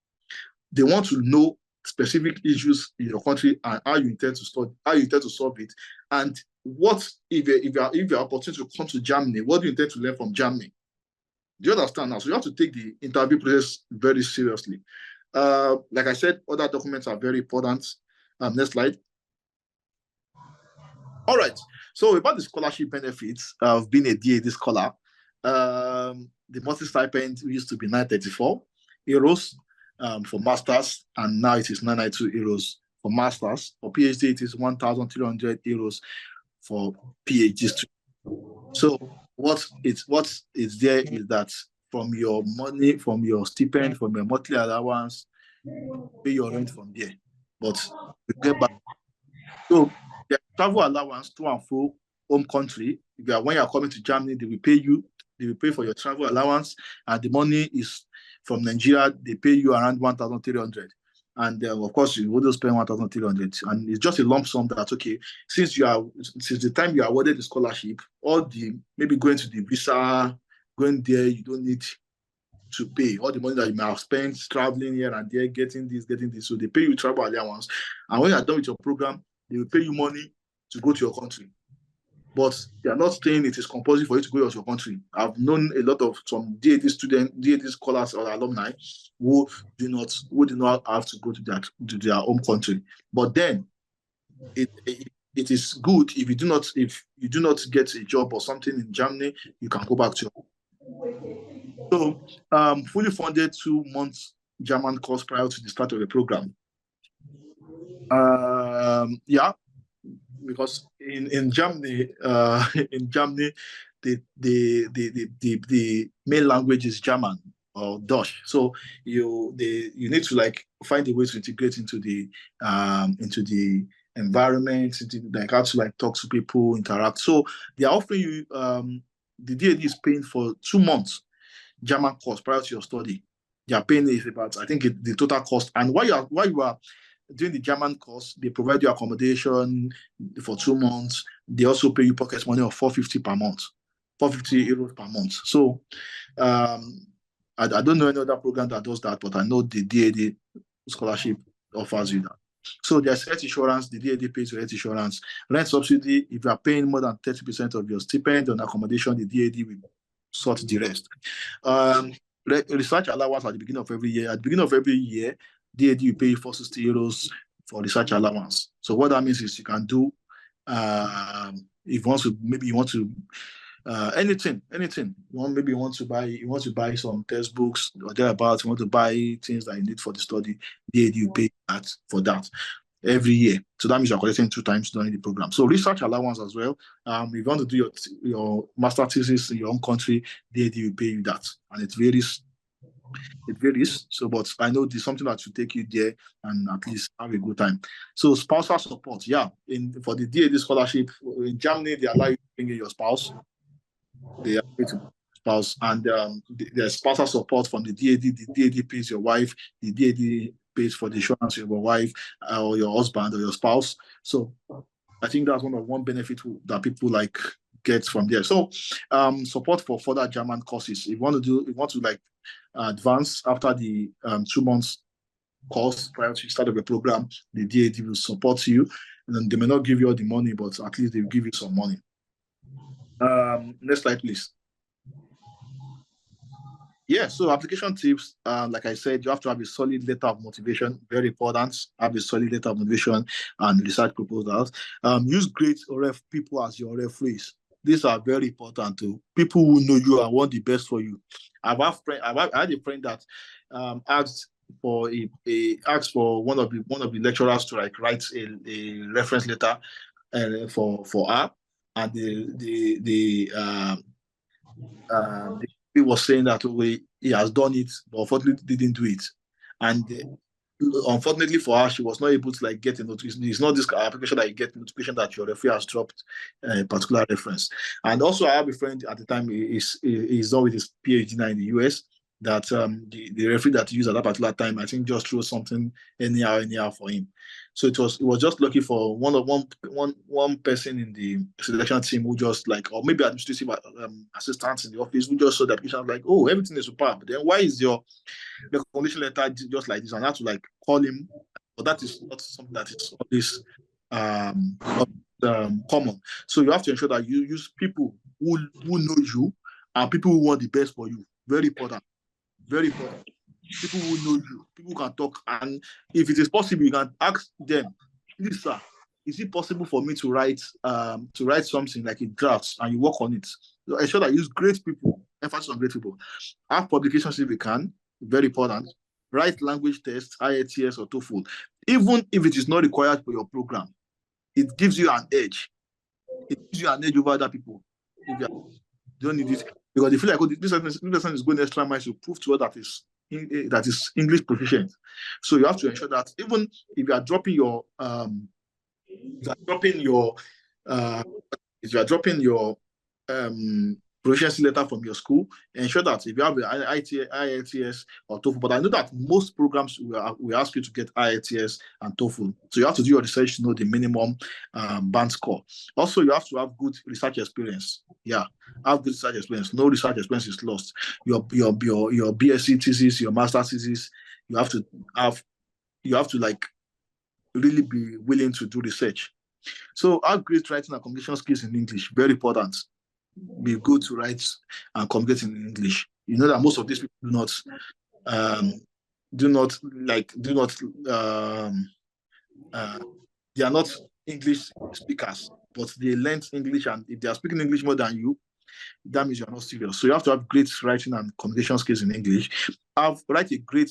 They want to know specific issues in your country and how you intend to study, how you intend to solve it, and what if you are opportunity to come to Germany, what do you intend to learn from Germany? Do you understand now? So you have to take the interview process very seriously. Like I said, other documents are very important. Next slide. All right. So about the scholarship benefits of being a DAD scholar, the monthly stipend used to be 934 euros for masters, and now it is 992 euros for masters. For PhD, it is 1,300 euros for PhD students. So what is there is that from your money, from your stipend, from your monthly allowance, pay your rent from there. But you get back. So the travel allowance to and fro home country. When you are coming to Germany, they will pay you. They will pay for your travel allowance, and the money is from Nigeria. They pay you around 1,300. And of course, you will spend 1,300, and it's just a lump sum that, okay, since the time you are awarded the scholarship, all the maybe going to the visa, going there, you don't need to pay all the money that you may have spent traveling here and there, getting this. So they pay you travel allowance, and when you are done with your program, they will pay you money to go to your country. But they are not saying it is compulsory for you to go to your country. I've known a lot of some DAD students, DAD scholars or alumni who do not have to go to their home country. But then it is good if you do not get a job or something in Germany, you can go back to your home. So fully funded 2 months German course prior to the start of the program. Yeah. Because in Germany, the main language is German or Dutch. So you need to like find a way to integrate into the environment, like how to like talk to people, interact. So they are offering you the DAD is paying for 2 months German course prior to your study. They are paying is about, I think, the total cost. And while you are doing the German course, they provide you accommodation for 2 months. They also pay you pocket money of 450 per month, 450 euros per month. So I don't know any other program that does that, but I know the DAD scholarship offers you that. So there's health insurance. The DAD pays your health insurance. Rent subsidy, if you are paying more than 30% of your stipend on accommodation, the DAD will sort the rest. Research allowance at the beginning of every year. At the beginning of every year, DAD will pay you 460 euros for research allowance. So what that means is you can do, if you want to anything. Maybe you want to buy some textbooks or thereabouts. You want to buy things that you need for the study. You pay that for that every year. So that means you're collecting 2 times during the program. So research allowance as well. If you want to do your master thesis in your own country, you pay you that, and it varies. So, but I know there's something that should take you there and at least have a good time. So spousal support, yeah. For the DAD scholarship in Germany, they allow you to bring in your spouse. They allow you to spouse, and there's spousal support from the DAD. The DAD pays your wife. The DAD pays for the insurance of your wife or your husband or your spouse. So I think that's one benefit that people like get from there. So support for further German courses. If you want to like advance after the 2 months course prior to the start of the program, the DAD will support you. And then they may not give you all the money, but at least they will give you some money. Next slide, please. Yeah, so application tips, like I said, you have to have a solid letter of motivation, very important. Have a solid letter of motivation and research proposals. Use great people as your referees. These are very important too. People who know you and want the best for you. I had a friend that asked for one of the lecturers to like write a reference letter for her, and he was saying that he has done it, but unfortunately didn't do it. And unfortunately for her, she was not able to like get a notification. It's not this application that you get notification that your referee has dropped a particular reference. And also, I have a friend at the time, he's done with his PhD now in the US, that the referee that he used at that particular time, I think, just threw something anyhow for him. So it was just lucky for one person in the selection team who just like, or maybe administrative assistants in the office who just saw that patient like, oh, everything is superb. Then why is your recommendation letter just like this? And I had to like call him, but that is not something that is always common. So you have to ensure that you use people who know you and people who want the best for you. Very important. Very important. People who know you, people who can talk, and if it is possible, you can ask them, please, sir, is it possible for me to write something like a draft, and you work on it? So ensure that you use great people, emphasis on great people. Have publications if you can, very important. Write language tests, IELTS or TOEFL. Even if it is not required for your program, it gives you an edge. It gives you an edge over other people. If you don't need it, because they feel like, oh, this person is going extra miles to prove to us that is English proficient. So you have to ensure that even if you are dropping your proficiency letter from your school, ensure that if you have an IELTS or TOEFL, but I know that most programs will ask you to get IELTS and TOEFL. So you have to do your research to know the minimum band score. Also, you have to have good research experience. Yeah, have good research experience. No research experience is lost. Your BSc thesis, your master thesis, you have to like really be willing to do research. So have great writing and communication skills in English. Very important. Be good to write and communicate in English. You know that most of these people they are not English speakers, but they learned English, and if they are speaking English more than you, that means you are not serious. So you have to have great writing and communication skills in English. Write a great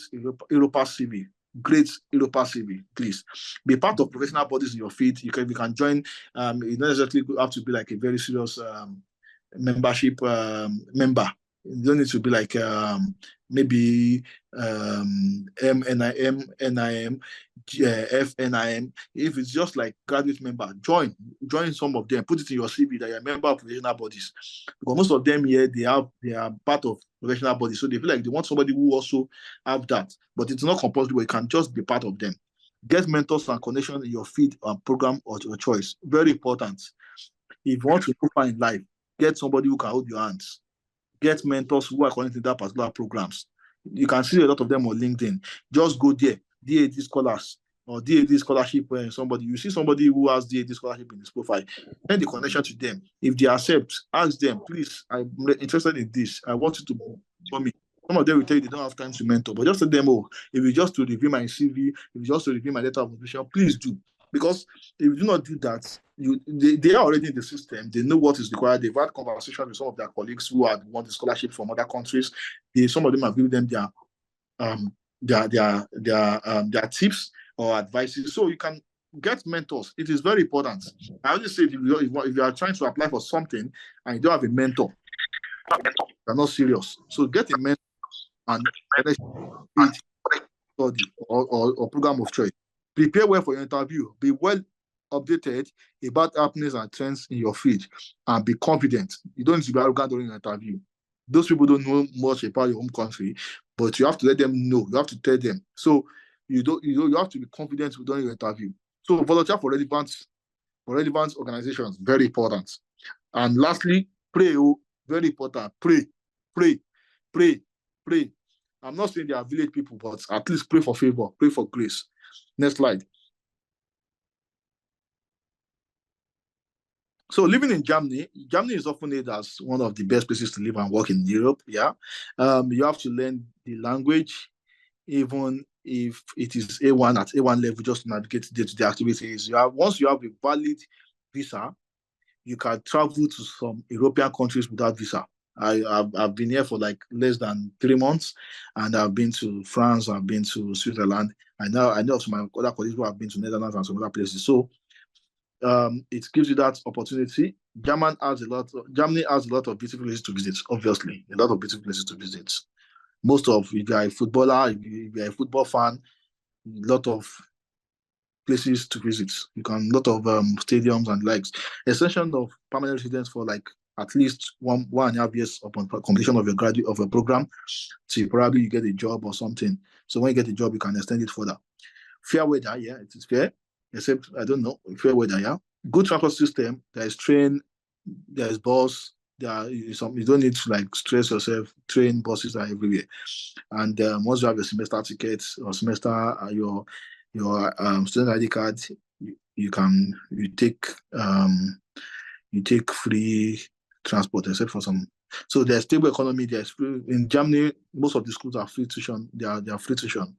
Europa CV. Great Europa CV, please. Be part of professional bodies in your field. You can join. You don't necessarily have to be like a very serious membership member. You don't need to be like maybe MNIM, NIM, FNIM. If it's just like graduate member, join some of them. Put it in your CV that you're a member of professional bodies, because most of them here they are part of professional bodies, so they feel like they want somebody who also have that. But it's not compulsory. You can just be part of them. Get mentors and connections in your field and program or your choice. Very important. If you want to go far in life, get somebody who can hold your hands. Get mentors who are connected to that particular programs. You can see a lot of them on LinkedIn. Just go there, DAD scholars or DAD scholarship. When you see somebody who has DAD scholarship in his profile, send the connection to them. If they accept, ask them, please, I'm interested in this. I want you to for me. Some of them will tell you they don't have time to mentor, but just tell them, oh, if you just to review my CV, if you just to review my letter of motivation, please do. Because if you do not do that, they are already in the system. They know what is required. They've had conversations with some of their colleagues who had won the scholarship from other countries. Some of them have given them their tips or advices. So you can get mentors. It is very important. I always say if you are trying to apply for something and you don't have a mentor, you're not serious. So get a mentor and study or program of choice. Prepare well for your interview. Be well updated about happenings and trends in your field, and be confident. You don't need to be arrogant during your interview. Those people don't know much about your home country, but you have to let them know. You have to tell them. So you have to be confident during your interview. So volunteer for relevant organizations, very important. And lastly, pray. Very important. Pray. I'm not saying they are village people, but at least pray for favor, pray for grace. Next slide. So living in Germany is often named as one of the best places to live and work in Europe. Yeah, you have to learn the language, even if it is A1 at A1 level, just to navigate day-to-day activities. Once you have a valid visa, you can travel to some European countries without visa. I've been here for like less than 3 months, and I've been to France, I've been to Switzerland. I know some of my other colleagues who have been to Netherlands and some other places. So it gives you that opportunity. Germany has a lot of beautiful places to visit. Obviously, a lot of beautiful places to visit. If you are a footballer, if you are a football fan, a lot of places to visit. A lot of stadiums and likes. Extension of permanent residence for like at least 1.5 years upon completion of a program, till probably you get a job or something. So when you get a job, you can extend it further. Fair weather, yeah, it is fair. Except I don't know, fair weather, yeah. Good transport system. There is train, there is bus. You don't need to like stress yourself. Train, buses are everywhere. And once you have a semester ticket or semester your student ID card, you take free transport except for some. So there's stable economy. In Germany, most of the schools are free tuition. They are free tuition.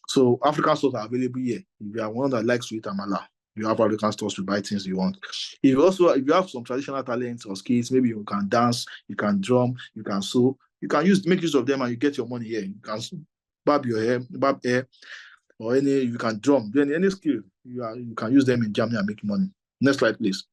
So African stores are available here. If you are one that likes to eat amala, you have African stores to buy things you want. If you have some traditional talents or skills, maybe you can dance, you can drum, you can sew, you can make use of them and you get your money here. You can barb hair, or you can drum. Then any skill you can use them in Germany and make money. Next slide, please.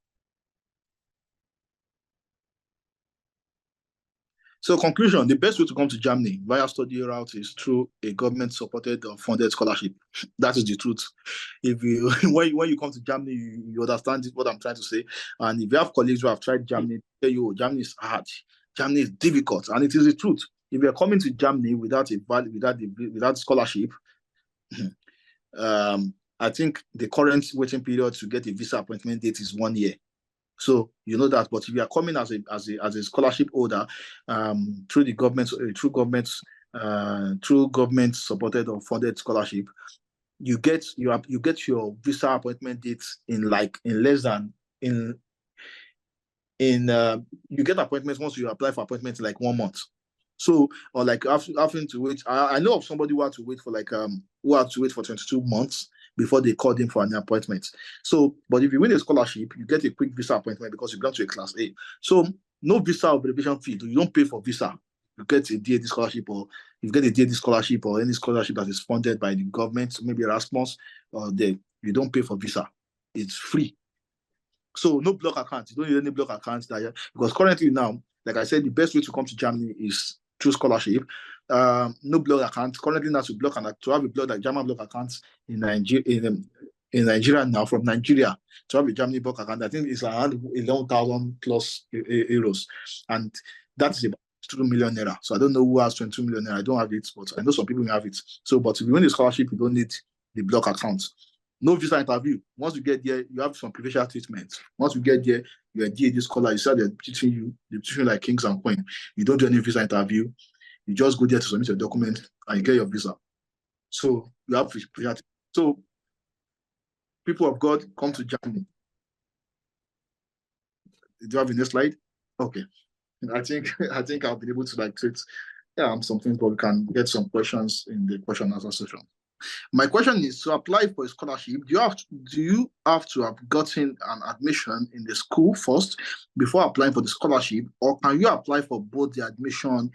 So conclusion, the best way to come to Germany via study route is through a government-supported or funded scholarship. That is the truth. If you when you come to Germany, you understand what I'm trying to say. And if you have colleagues who have tried Germany, they tell you, Germany is hard, Germany is difficult, and it is the truth. If you're coming to Germany without scholarship, I think the current waiting period to get a visa appointment date is 1 year. So you know that, but if you are coming as a scholarship holder through government supported or funded scholarship, you get your visa appointment dates you get appointments once you apply for appointments in like 1 month. So, or like having to wait. I know of somebody who had to wait for 22 months before they called him for an appointment. So, but if you win a scholarship, you get a quick visa appointment because you belong to a class A. So, no visa obligation fee. You don't pay for visa. You get a DAD scholarship, or you get a DAD scholarship, or any scholarship that is funded by the government, maybe Erasmus, or you don't pay for visa. It's free. So no block accounts. You don't need any block accounts because currently now, like I said, the best way to come to Germany is through scholarship. No block account. Currently now to have a German block account in Nigeria now, from Nigeria to have a Germany block account, I think it's around 11,000 plus euros, and that is about 2 million naira. So I don't know who has 22 million naira. I don't have it, but I know some people have it. So, but if you win the scholarship, you don't need the block account. No visa interview. Once you get there, you have some preferential treatment. Once you get there, you're a DAD scholar. You start they're teaching you like kings and queens. You don't do any visa interview. You just go there to submit your document and you get your visa. So you have preferential. So people of God, come to Germany. Do you have the next slide? Okay. I think I've been able to treat something, but we can get some questions in the question and answer session. My question is, to apply for a scholarship, do you have to have gotten an admission in the school first before applying for the scholarship, or can you apply for both the admission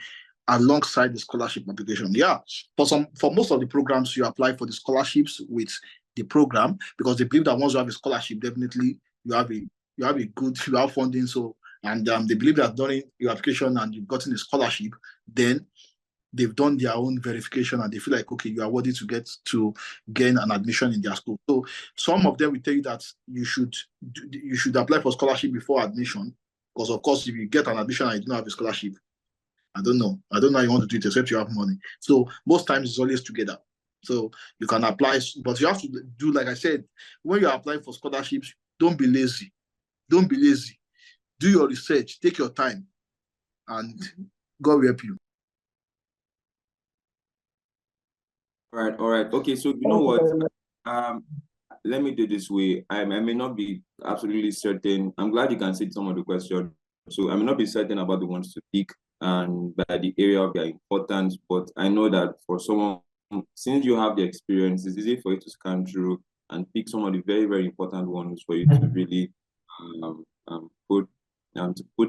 alongside the scholarship application? Yeah, for most of the programs, you apply for the scholarships with the program, because they believe that once you have a scholarship, definitely you have funding. So, and they believe that during your application and you've gotten a scholarship, then they've done their own verification and they feel like, okay, you are worthy to gain an admission in their school. So some of them will tell you that you should apply for scholarship before admission, because of course, if you get an admission and you don't have a scholarship, I don't know how you want to do it except you have money. So most times it's always together. So you can apply, but you have to do, like I said, when you're applying for scholarships, don't be lazy. Don't be lazy. Do your research, take your time, and God will help you. All right. Okay, so you know what? Let me do it this way. I may not be absolutely certain. I'm glad you can see some of the questions. So I may not be certain about the ones to pick and by the area of their importance, but I know that for someone, since you have the experience, it's easy for you to scan through and pick some of the very, very important ones for you to really put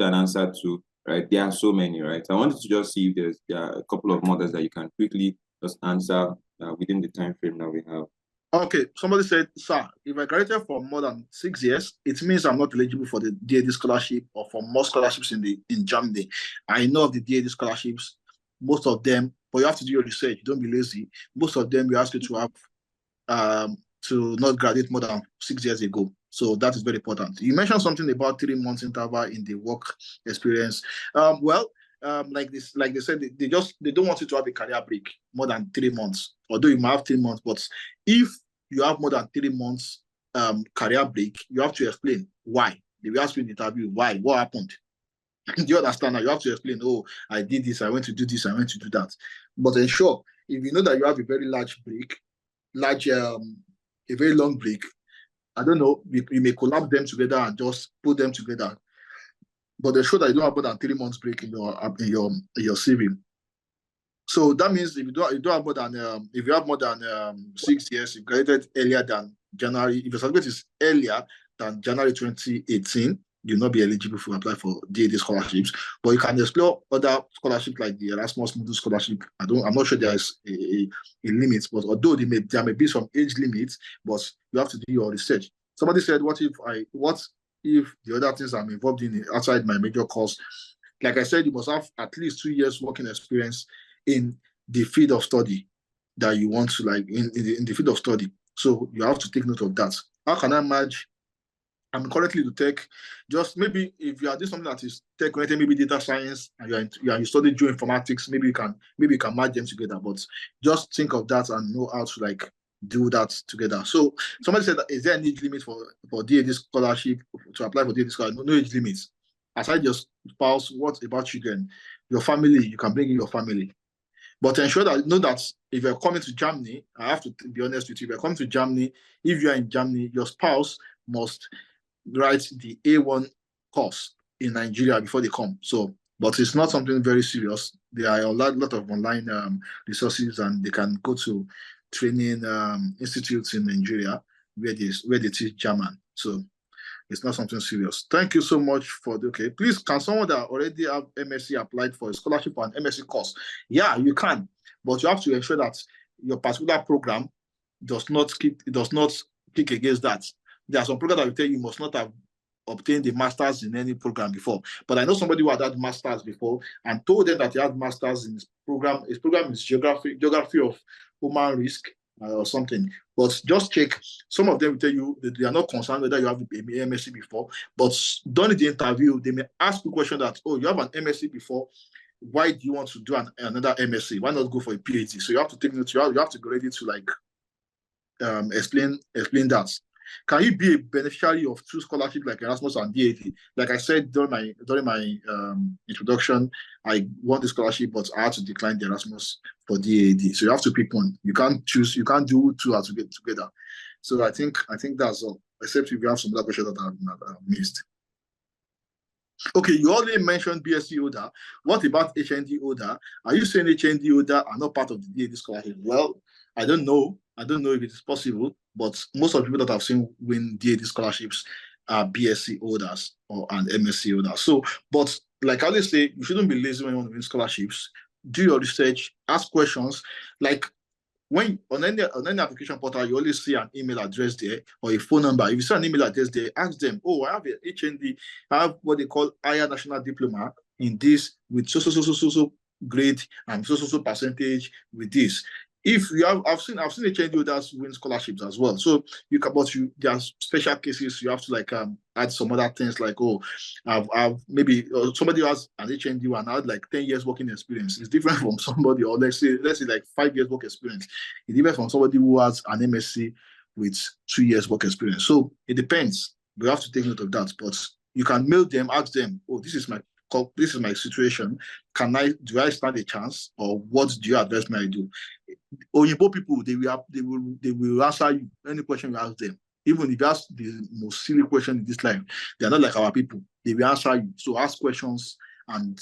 an answer to, right? There are so many, right? I wanted to just see if there are a couple of models that you can quickly just answer within the time frame that we have. Okay, somebody said, sir, if I graduated for more than 6 years, it means I'm not eligible for the DAD scholarship or for more scholarships in Germany. I know of the DAD scholarships, most of them, but you have to do your research. Don't be lazy. Most of them, we ask you to have to not graduate more than 6 years ago. So that is very important. You mentioned something about 3 months interval in the work experience. Like they said, they don't want you to have a career break more than 3 months. Although you might have 3 months, but if you have more than 3 months career break, you have to explain why. They will ask you in the interview why, what happened. Do you understand? Now you have to explain, oh, I did this, I went to do this, I went to do that. But ensure, if you know that you have a very large break, a very long break, I don't know, you may collapse them together and just put them together. But ensure that you don't have more than 3 months break in your CV. So that means if you have more than 6 years, you graduated earlier than January. If your certificate is earlier than January 2018, you'll not be eligible to apply for DAD scholarships. But you can explore other scholarships like the Erasmus Mundus scholarship. I'm not sure there is a limit, but although there may be some age limits, but you have to do your research. Somebody said, what if the other things I'm involved in outside my major course? Like I said, you must have at least 2 years working experience in the field of study that you want to, like, in the field of study. So you have to take note of that. How can I manage? I'm currently to tech. Just maybe if you are doing something that is tech related, maybe data science, and you study geoinformatics, maybe you can merge them together. But just think of that and know how to, like, do that together. So somebody said, is there an age limit for DAD scholarship, to apply for DAD scholarship? No age limits. Aside your spouse, what about children? Your family, you can bring in your family. But ensure that if you're coming to Germany, I have to be honest with you, if you're coming to Germany, if you're in Germany, your spouse must write the A1 course in Nigeria before they come. So, but it's not something very serious. There are a lot of online resources, and they can go to training institutes in Nigeria where they teach German. So it's not something serious. Thank you so much okay. Please, can someone that already have MSc applied for a scholarship and MSc course? Yeah, you can, but you have to ensure that your particular program does not kick against that. There are some programs that will tell you must not have obtained the masters in any program before. But I know somebody who had masters before and told them that he had masters in his program. His program is geography of human risk or something. But just check. Some of them will tell you that they are not concerned whether you have an MSc before. But during the interview, they may ask you a question that, oh, you have an MSc before. Why do you want to do another MSc? Why not go for a PhD? So you have to take note. You have to be ready to, like, explain that. Can you be a beneficiary of 2 scholarships like Erasmus and DAD? Like I said during my introduction, I won the scholarship, but I had to decline the Erasmus for DAD. So you have to pick one. You can't choose. You can't do 2 as to get together. So I think that's all. Except if you have some other questions that I've missed. Okay, you already mentioned BSc holder. What about HND holder? Are you saying HND holder are not part of the DAD scholarship? Well, I don't know. I don't know if it is possible, but most of the people that I've seen win DAD scholarships are BSc holders and MSc holders. So, but like I always say, you shouldn't be lazy when you want to win scholarships. Do your research, ask questions. Like when on any application portal, you always see an email address there or a phone number. If you see an email address there, ask them, oh, I have a HND, I have what they call higher national diploma in this with so grade and so percentage with this. If you have, I've seen HND holders win scholarships as well. So you can, but there are special cases you have to like add some other things like, oh, I've maybe somebody who has an HND and had like 10 years working experience. It's different from somebody, or let's say like 5 years work experience. It's different from somebody who has an MSc with 2 years work experience. So it depends. We have to take note of that. But you can mail them, ask them, oh, this is my situation. Do I stand a chance, or what do you advise me I do? Oyinbo people, they will answer you any question you ask them. Even if you ask the most silly question in this life, they are not like our people. They will answer you. So ask questions and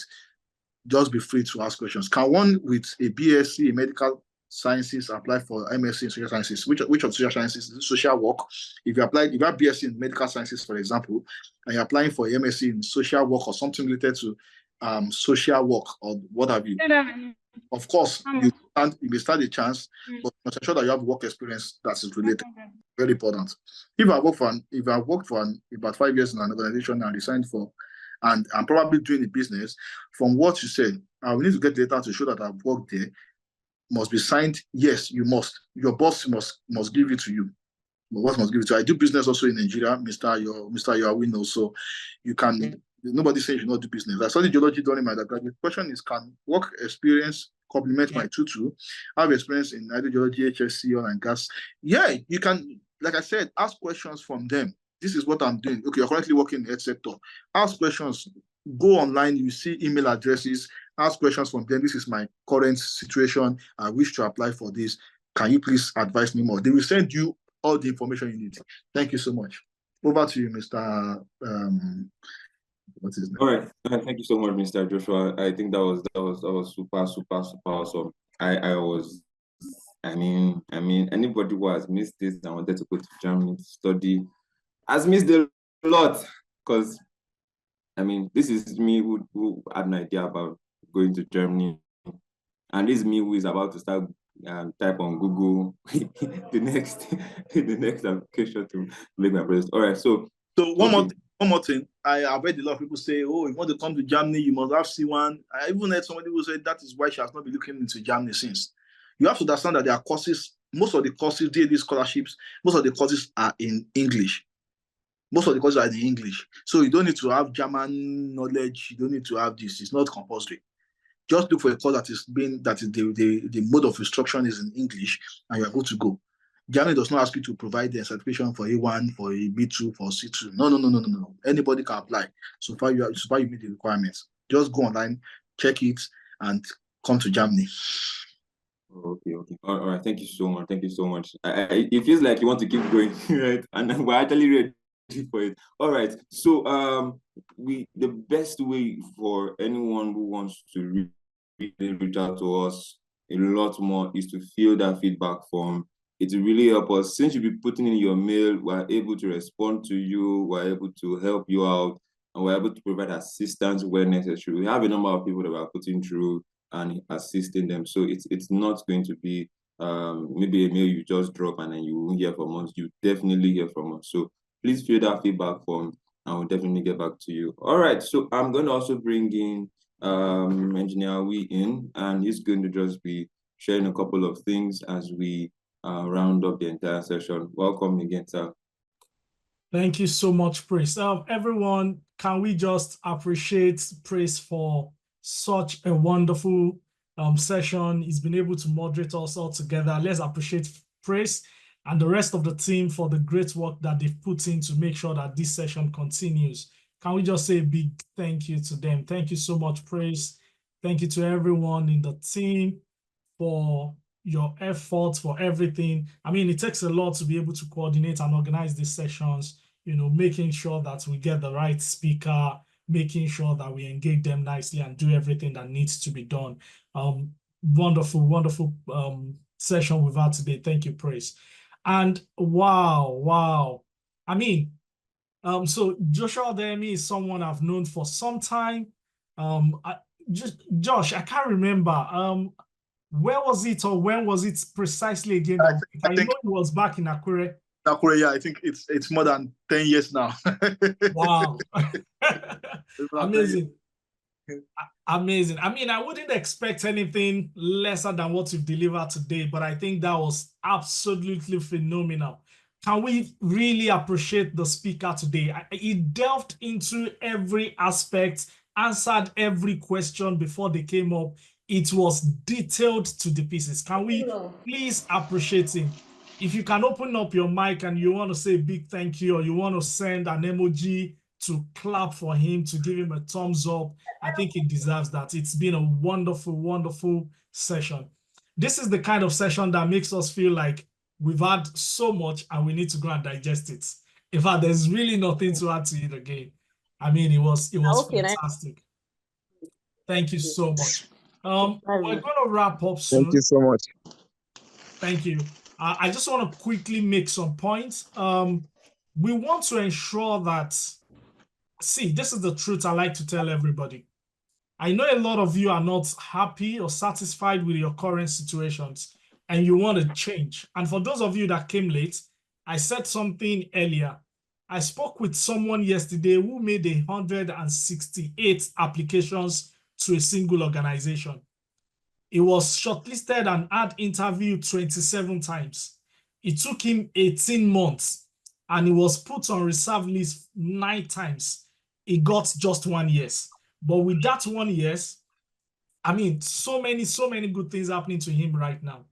just be free to ask questions. Can one with a BSc in medical sciences apply for MSc in social sciences? Which of social sciences? Social work. If you have BSc in medical sciences, for example, and you're applying for MSc in social work or something related to social work or what have you, of course, you may stand a chance, but must ensure that you have work experience that is related. Very important. If I worked for about 5 years in an organization and resigned and I'm probably doing a business, from what you said, we need to get data to show that I've worked there. Must be signed. Yes, you must. Your boss must give it to you. Your boss must give it to you. I do business also in Nigeria, Mr. Yawin also. You can. Nobody says you should not do business. I studied geology during my undergraduate. The question is, can work experience complement my tutu? I have experience in hydrogeology, HSC, oil and gas. Yeah, you can, like I said, ask questions from them. This is what I'm doing. Okay, you're currently working in the health sector. Ask questions. Go online, you see email addresses. Ask questions from them. This is my current situation. I wish to apply for this. Can you please advise me more? They will send you all the information you need. Thank you so much. Over to you, Mr. What's his name? All right. Thank you so much, Mr. Joshua. I think that was super awesome. I mean, anybody who has missed this and wanted to go to Germany to study has missed a lot, because I mean, this is me who had an idea about going to Germany, and this is me who is about to start type on Google the next application to make my process. All right, so one more thing. I've heard a lot of people say, oh, if you want to come to Germany, you must have C1. I even heard somebody who said that is why she has not been looking into Germany since. You have to understand that there are courses, most of the courses, DAD scholarships, most of the courses are in English. Most of the courses are in English. So you don't need to have German knowledge. You don't need to have this. It's not compulsory. Just look for a course that is the mode of instruction is in English, and you are good to go. Germany does not ask you to provide the certification for A1, for a B2, for C2. No. Anybody can apply. So far you meet the requirements. Just go online, check it, and come to Germany. Okay. All right. Thank you so much. It feels like you want to keep going, right? And we're actually ready for it. All right. So the best way for anyone who wants to reach out to us a lot more is to fill that feedback form. It will really help us. Since you'll be putting in your mail, we're able to respond to you, we're able to help you out, and we're able to provide assistance where necessary. We have a number of people that we're putting through and assisting them. So it's not going to be maybe a mail you just drop and then you won't hear from us. You definitely hear from us. So please fill that feedback form and we'll definitely get back to you. All right, so I'm going to also bring in Engineer Wee in, and he's going to just be sharing a couple of things as we round up the entire session. Welcome again, sir. Thank you so much, Praise. Everyone, can we just appreciate Praise for such a wonderful session? He's been able to moderate us all together. Let's appreciate Praise and the rest of the team for the great work that they've put in to make sure that this session continues. Can we just say a big thank you to them? Thank you so much, Praise. Thank you to everyone in the team for your efforts, for everything. I mean, it takes a lot to be able to coordinate and organize these sessions, you know, making sure that we get the right speaker, making sure that we engage them nicely and do everything that needs to be done. Wonderful session we've had today. Thank you, Praise. And wow. I mean, so Joshua Adeyemi is someone I've known for some time. Josh, I can't remember. Where was it or when was it precisely again? I know it was back in Akure. Akure, yeah, I think it's more than 10 years now. Wow. Amazing. Amazing. I mean, I wouldn't expect anything lesser than what you've delivered today, but I think that was absolutely phenomenal. Can we really appreciate the speaker today? He delved into every aspect, answered every question before they came up. It was detailed to the pieces. Can we please appreciate him? If you can open up your mic and you want to say a big thank you, or you want to send an emoji to clap for him, to give him a thumbs up, I think he deserves that. It's been a wonderful session. This is the kind of session that makes us feel like we've had so much and we need to go and digest it. In fact, there's really nothing to add to it again. I mean, it was fantastic. Thank you so much. We're going to wrap up soon. Thank you so much. Thank you. I just want to quickly make some points. We want to ensure that, see, this is the truth I like to tell everybody. I know a lot of you are not happy or satisfied with your current situations and you want to change. And for those of you that came late, I said something earlier. I spoke with someone yesterday who made 168 applications to a single organization. He was shortlisted and had interviewed 27 times. It took him 18 months and he was put on reserve list 9 times. He got just 1 yes. But with that 1 yes, I mean, so many good things happening to him right now.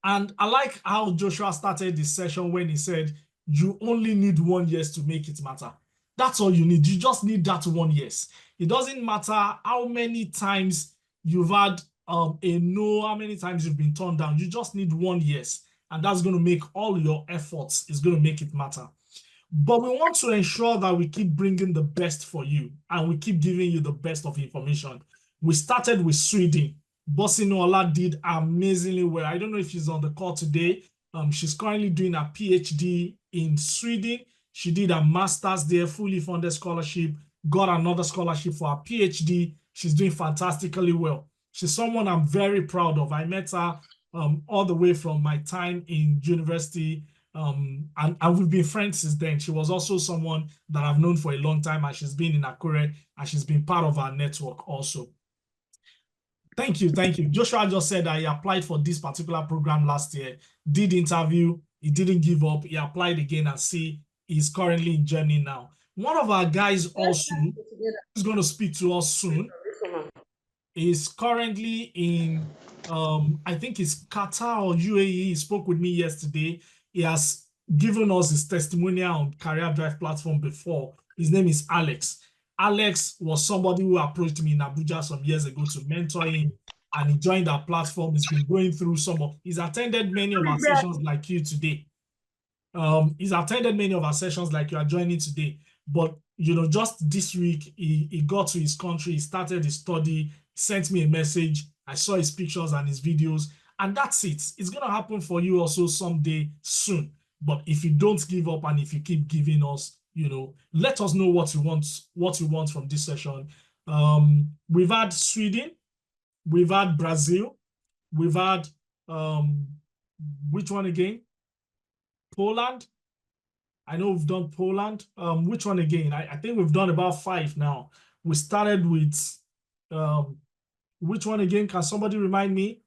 And I like how Joshua started this session when he said, you only need 1 yes to make it matter. That's all you need. You just need that 1 yes. It doesn't matter how many times you've had a no, how many times you've been turned down. You just need 1 yes. And that's going to make all your efforts, is going to make it matter. But we want to ensure that we keep bringing the best for you and we keep giving you the best of information. We started with Sweden. Bosinola did amazingly well. I don't know if she's on the call today. She's currently doing a PhD in Sweden. She did a master's there, fully funded scholarship, got another scholarship for her PhD. She's doing fantastically well. She's someone I'm very proud of. I met her all the way from my time in university, and we've been friends since then. She was also someone that I've known for a long time, and she's been in Akure, and she's been part of our network also. Thank you. Joshua just said that he applied for this particular program last year, did interview, he didn't give up, he applied again, and see, he's currently in Germany now. One of our guys also is going to speak to us soon. Is currently in, I think it's Qatar or UAE. He spoke with me yesterday. He has given us his testimonial on Career Drive platform before. His name is Alex. Alex was somebody who approached me in Abuja some years ago to mentor him, and he joined our platform. He's been going through he's attended many of our sessions like you today. He's attended many of our sessions like you are joining today. But, you know, just this week, he got to his country, he started his study, sent me a message. I saw his pictures and his videos, and that's it. It's going to happen for you also someday soon. But if you don't give up and if you keep giving us, you know, let us know what you want from this session. We've had Sweden, we've had Brazil, we've had, which one again? Poland. I know we've done Poland. Which one again? I think we've done about 5 now. We started with, which one again? Can somebody remind me?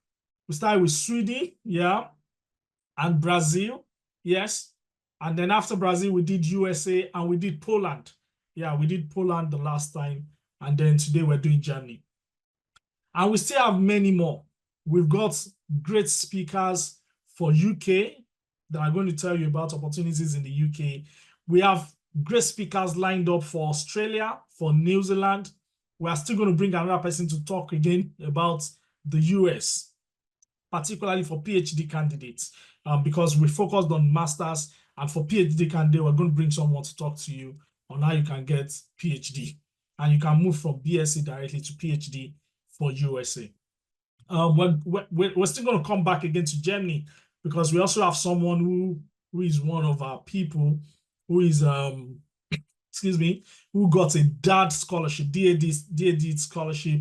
We started with Sweden, yeah, and Brazil, yes. And then after Brazil, we did USA and we did Poland. Yeah, we did Poland the last time. And then today we're doing Germany. And we still have many more. We've got great speakers for UK that are going to tell you about opportunities in the UK. We have great speakers lined up for Australia, for New Zealand. We are still going to bring another person to talk again about the US, particularly for PhD candidates, because we focused on masters, and for PhD candidate, we're going to bring someone to talk to you on how you can get PhD. and you can move from BSc directly to PhD for USA. We're still going to come back again to Germany, because we also have someone who is one of our people who is excuse me, who got a DAD scholarship, DAD scholarship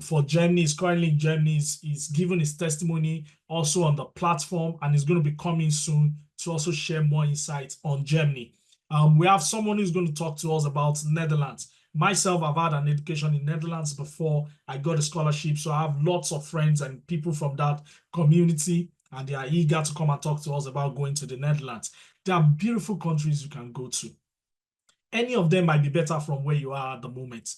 for Germany. Is currently in Germany. He's given his testimony also on the platform, and is going to be coming soon to also share more insights on Germany. We have someone who's going to talk to us about Netherlands. Myself, I've had an education in Netherlands before I got a scholarship, so I have lots of friends and people from that community, and they are eager to come and talk to us about going to the Netherlands. There are beautiful countries you can go to. Any of them might be better from where you are at the moment.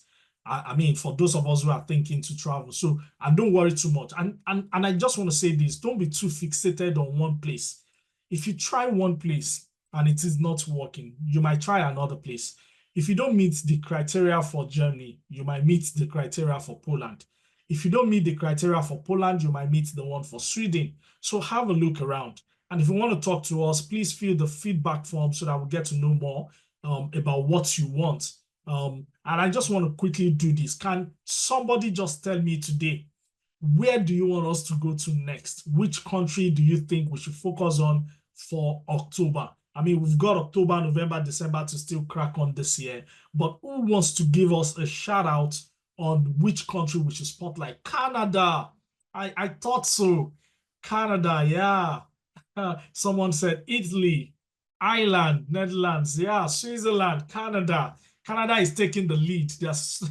I mean, for those of us who are thinking to travel. So, and don't worry too much. And I just want to say this, don't be too fixated on one place. If you try one place and it is not working, you might try another place. If you don't meet the criteria for Germany, you might meet the criteria for Poland. If you don't meet the criteria for Poland, you might meet the one for Sweden. So have a look around. And if you want to talk to us, please fill the feedback form so that we get to know more about what you want. And I just want to quickly do this. Can somebody just tell me today, where do you want us to go to next? Which country do you think we should focus on for October? I mean, we've got October, November, December to still crack on this year, but who wants to give us a shout out on which country we should spotlight? Canada. I thought so. Canada, yeah. Someone said Italy, Ireland, Netherlands, yeah, Switzerland, Canada. Canada is taking the lead. There's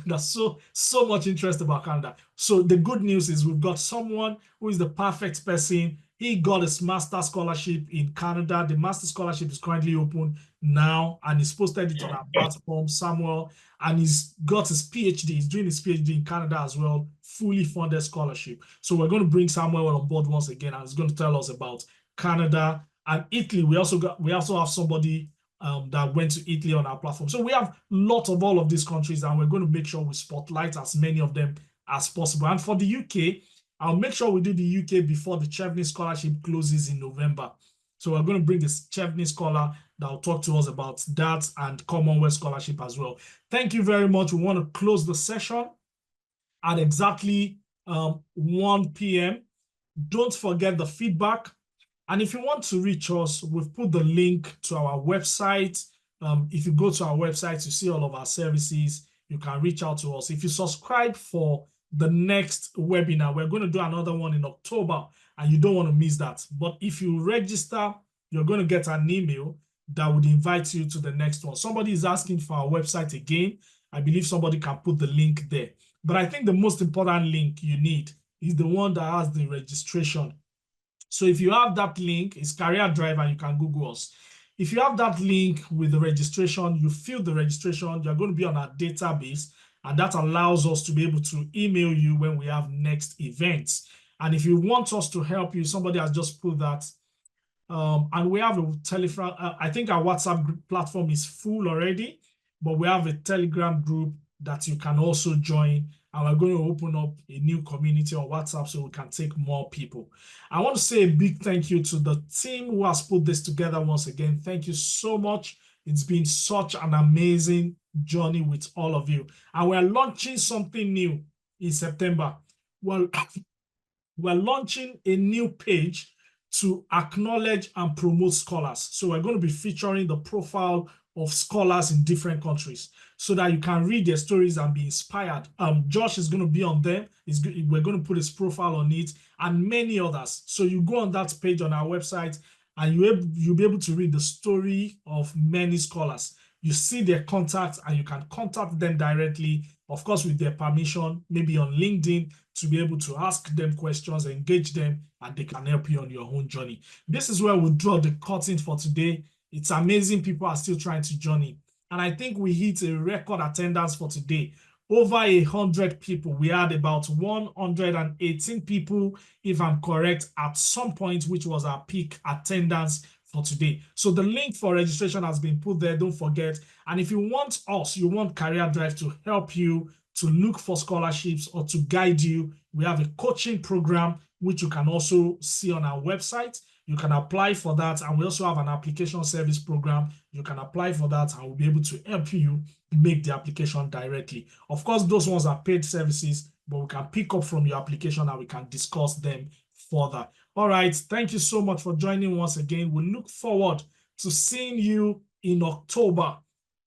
so much interest about Canada. So the good news is we've got someone who is the perfect person. He got his master scholarship in Canada. The master scholarship is currently open now, and he's posted it on our platform, Samuel, and he's got his PhD. He's doing his PhD in Canada as well, fully funded scholarship. So we're going to bring Samuel on board once again, and he's going to tell us about Canada and Italy. We also have somebody that went to Italy on our platform. So we have a lot of all of these countries, and we're going to make sure we spotlight as many of them as possible. And for the UK, I'll make sure we do the UK before the Chevening Scholarship closes in November. So we're going to bring this Chevening scholar that will talk to us about that and Commonwealth Scholarship as well. Thank you very much. We want to close the session at exactly 1 p.m. Don't forget the feedback. And if you want to reach us, we've put the link to our website. If you go to our website, you see all of our services. You can reach out to us. If you subscribe for the next webinar, we're going to do another one in October, and you don't want to miss that. But if you register, you're going to get an email that would invite you to the next one. Somebody is asking for our website again. I believe somebody can put the link there. But I think the most important link you need is the one that has the registration. So if you have that link, it's Career Drive, and you can Google us. If you have that link with the registration, you fill the registration, you're going to be on our database, and that allows us to be able to email you when we have next events. And if you want us to help you, somebody has just put that. And we have a Telegram. I think our WhatsApp platform is full already, but we have a Telegram group that you can also join. And we're going to open up a new community on WhatsApp so we can take more people. I want to say a big thank you to the team who has put this together once again. Thank you so much. It's been such an amazing journey with all of you. And we're launching something new in September. Well, we're launching a new page to acknowledge and promote scholars. So we're going to be featuring the profile of scholars in different countries so that you can read their stories and be inspired. Josh is going to be on there. We're going to put his profile on it and many others. So you go on that page on our website and you'll be able to read the story of many scholars. You see their contacts and you can contact them directly, of course, with their permission, maybe on LinkedIn, to be able to ask them questions, engage them, and they can help you on your own journey. This is where we'll draw the curtain for today. It's amazing people are still trying to journey. And I think we hit a record attendance for today. Over 100 people. We had about 118 people, if I'm correct, at some point, which was our peak attendance for today. So the link for registration has been put there. Don't forget. And if you want us, you want Career Drive to help you to look for scholarships or to guide you, we have a coaching program which you can also see on our website. You can apply for that, and we also have an application service program. You can apply for that, and we'll be able to help you make the application directly. Of course, those ones are paid services, but we can pick up from your application and we can discuss them further. All right, thank you so much for joining once again. We look forward to seeing you in October.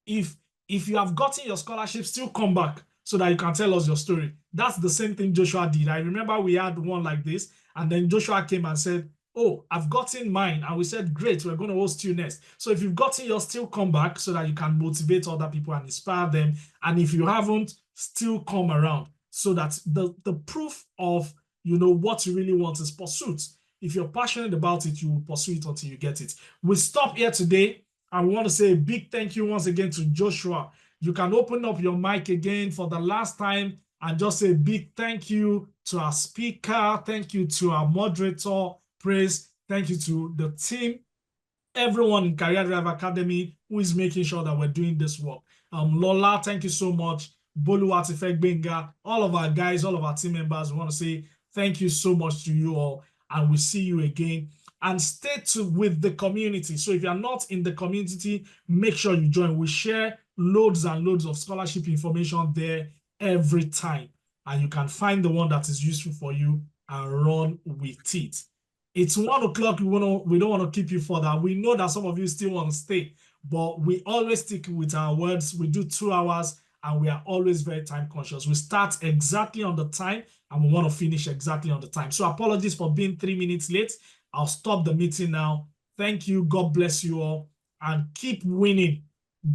If you have gotten your scholarship, still come back so that you can tell us your story. That's the same thing Joshua did. I remember we had one like this, and then Joshua came and said, oh, I've gotten mine. And we said, great, we're going to host you next. So if you've gotten yours, still come back so that you can motivate other people and inspire them. And if you haven't, still come around so that the proof of, what you really want is pursuit. If you're passionate about it, you will pursue it until you get it. We stop here today. And we want to say a big thank you once again to Joshua. You can open up your mic again for the last time and just say a big thank you to our speaker. Thank you to our moderator, Praise. Thank you to the team, everyone in Career Drive Academy who is making sure that we're doing this work. Lola, thank you so much. Boluwatifek Benga, all of our guys, all of our team members, we want to say thank you so much to you all, and we'll see you again. And stay with the community. So if you're not in the community, make sure you join. We share loads and loads of scholarship information there every time. And you can find the one that is useful for you and run with it. It's 1 o'clock. We don't want to keep you further. We know that some of you still want to stay, but we always stick with our words. We do 2 hours, and we are always very time conscious. We start exactly on the time, and we want to finish exactly on the time. So apologies for being 3 minutes late. I'll stop the meeting now. Thank you. God bless you all. And keep winning.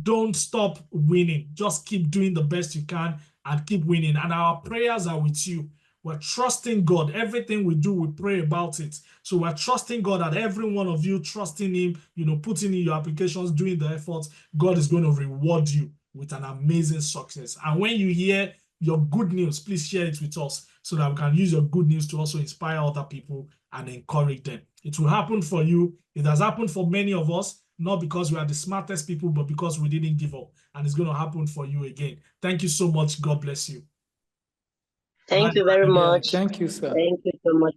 Don't stop winning. Just keep doing the best you can and keep winning. And our prayers are with you. We're trusting God. Everything we do, we pray about it. So we're trusting God that every one of you trusting him, putting in your applications, doing the efforts, God is going to reward you with an amazing success. And when you hear your good news, please share it with us so that we can use your good news to also inspire other people and encourage them. It will happen for you. It has happened for many of us, not because we are the smartest people, but because we didn't give up. And it's going to happen for you again. Thank you so much. God bless you. Thank you very much. Thank you, sir. Thank you so much.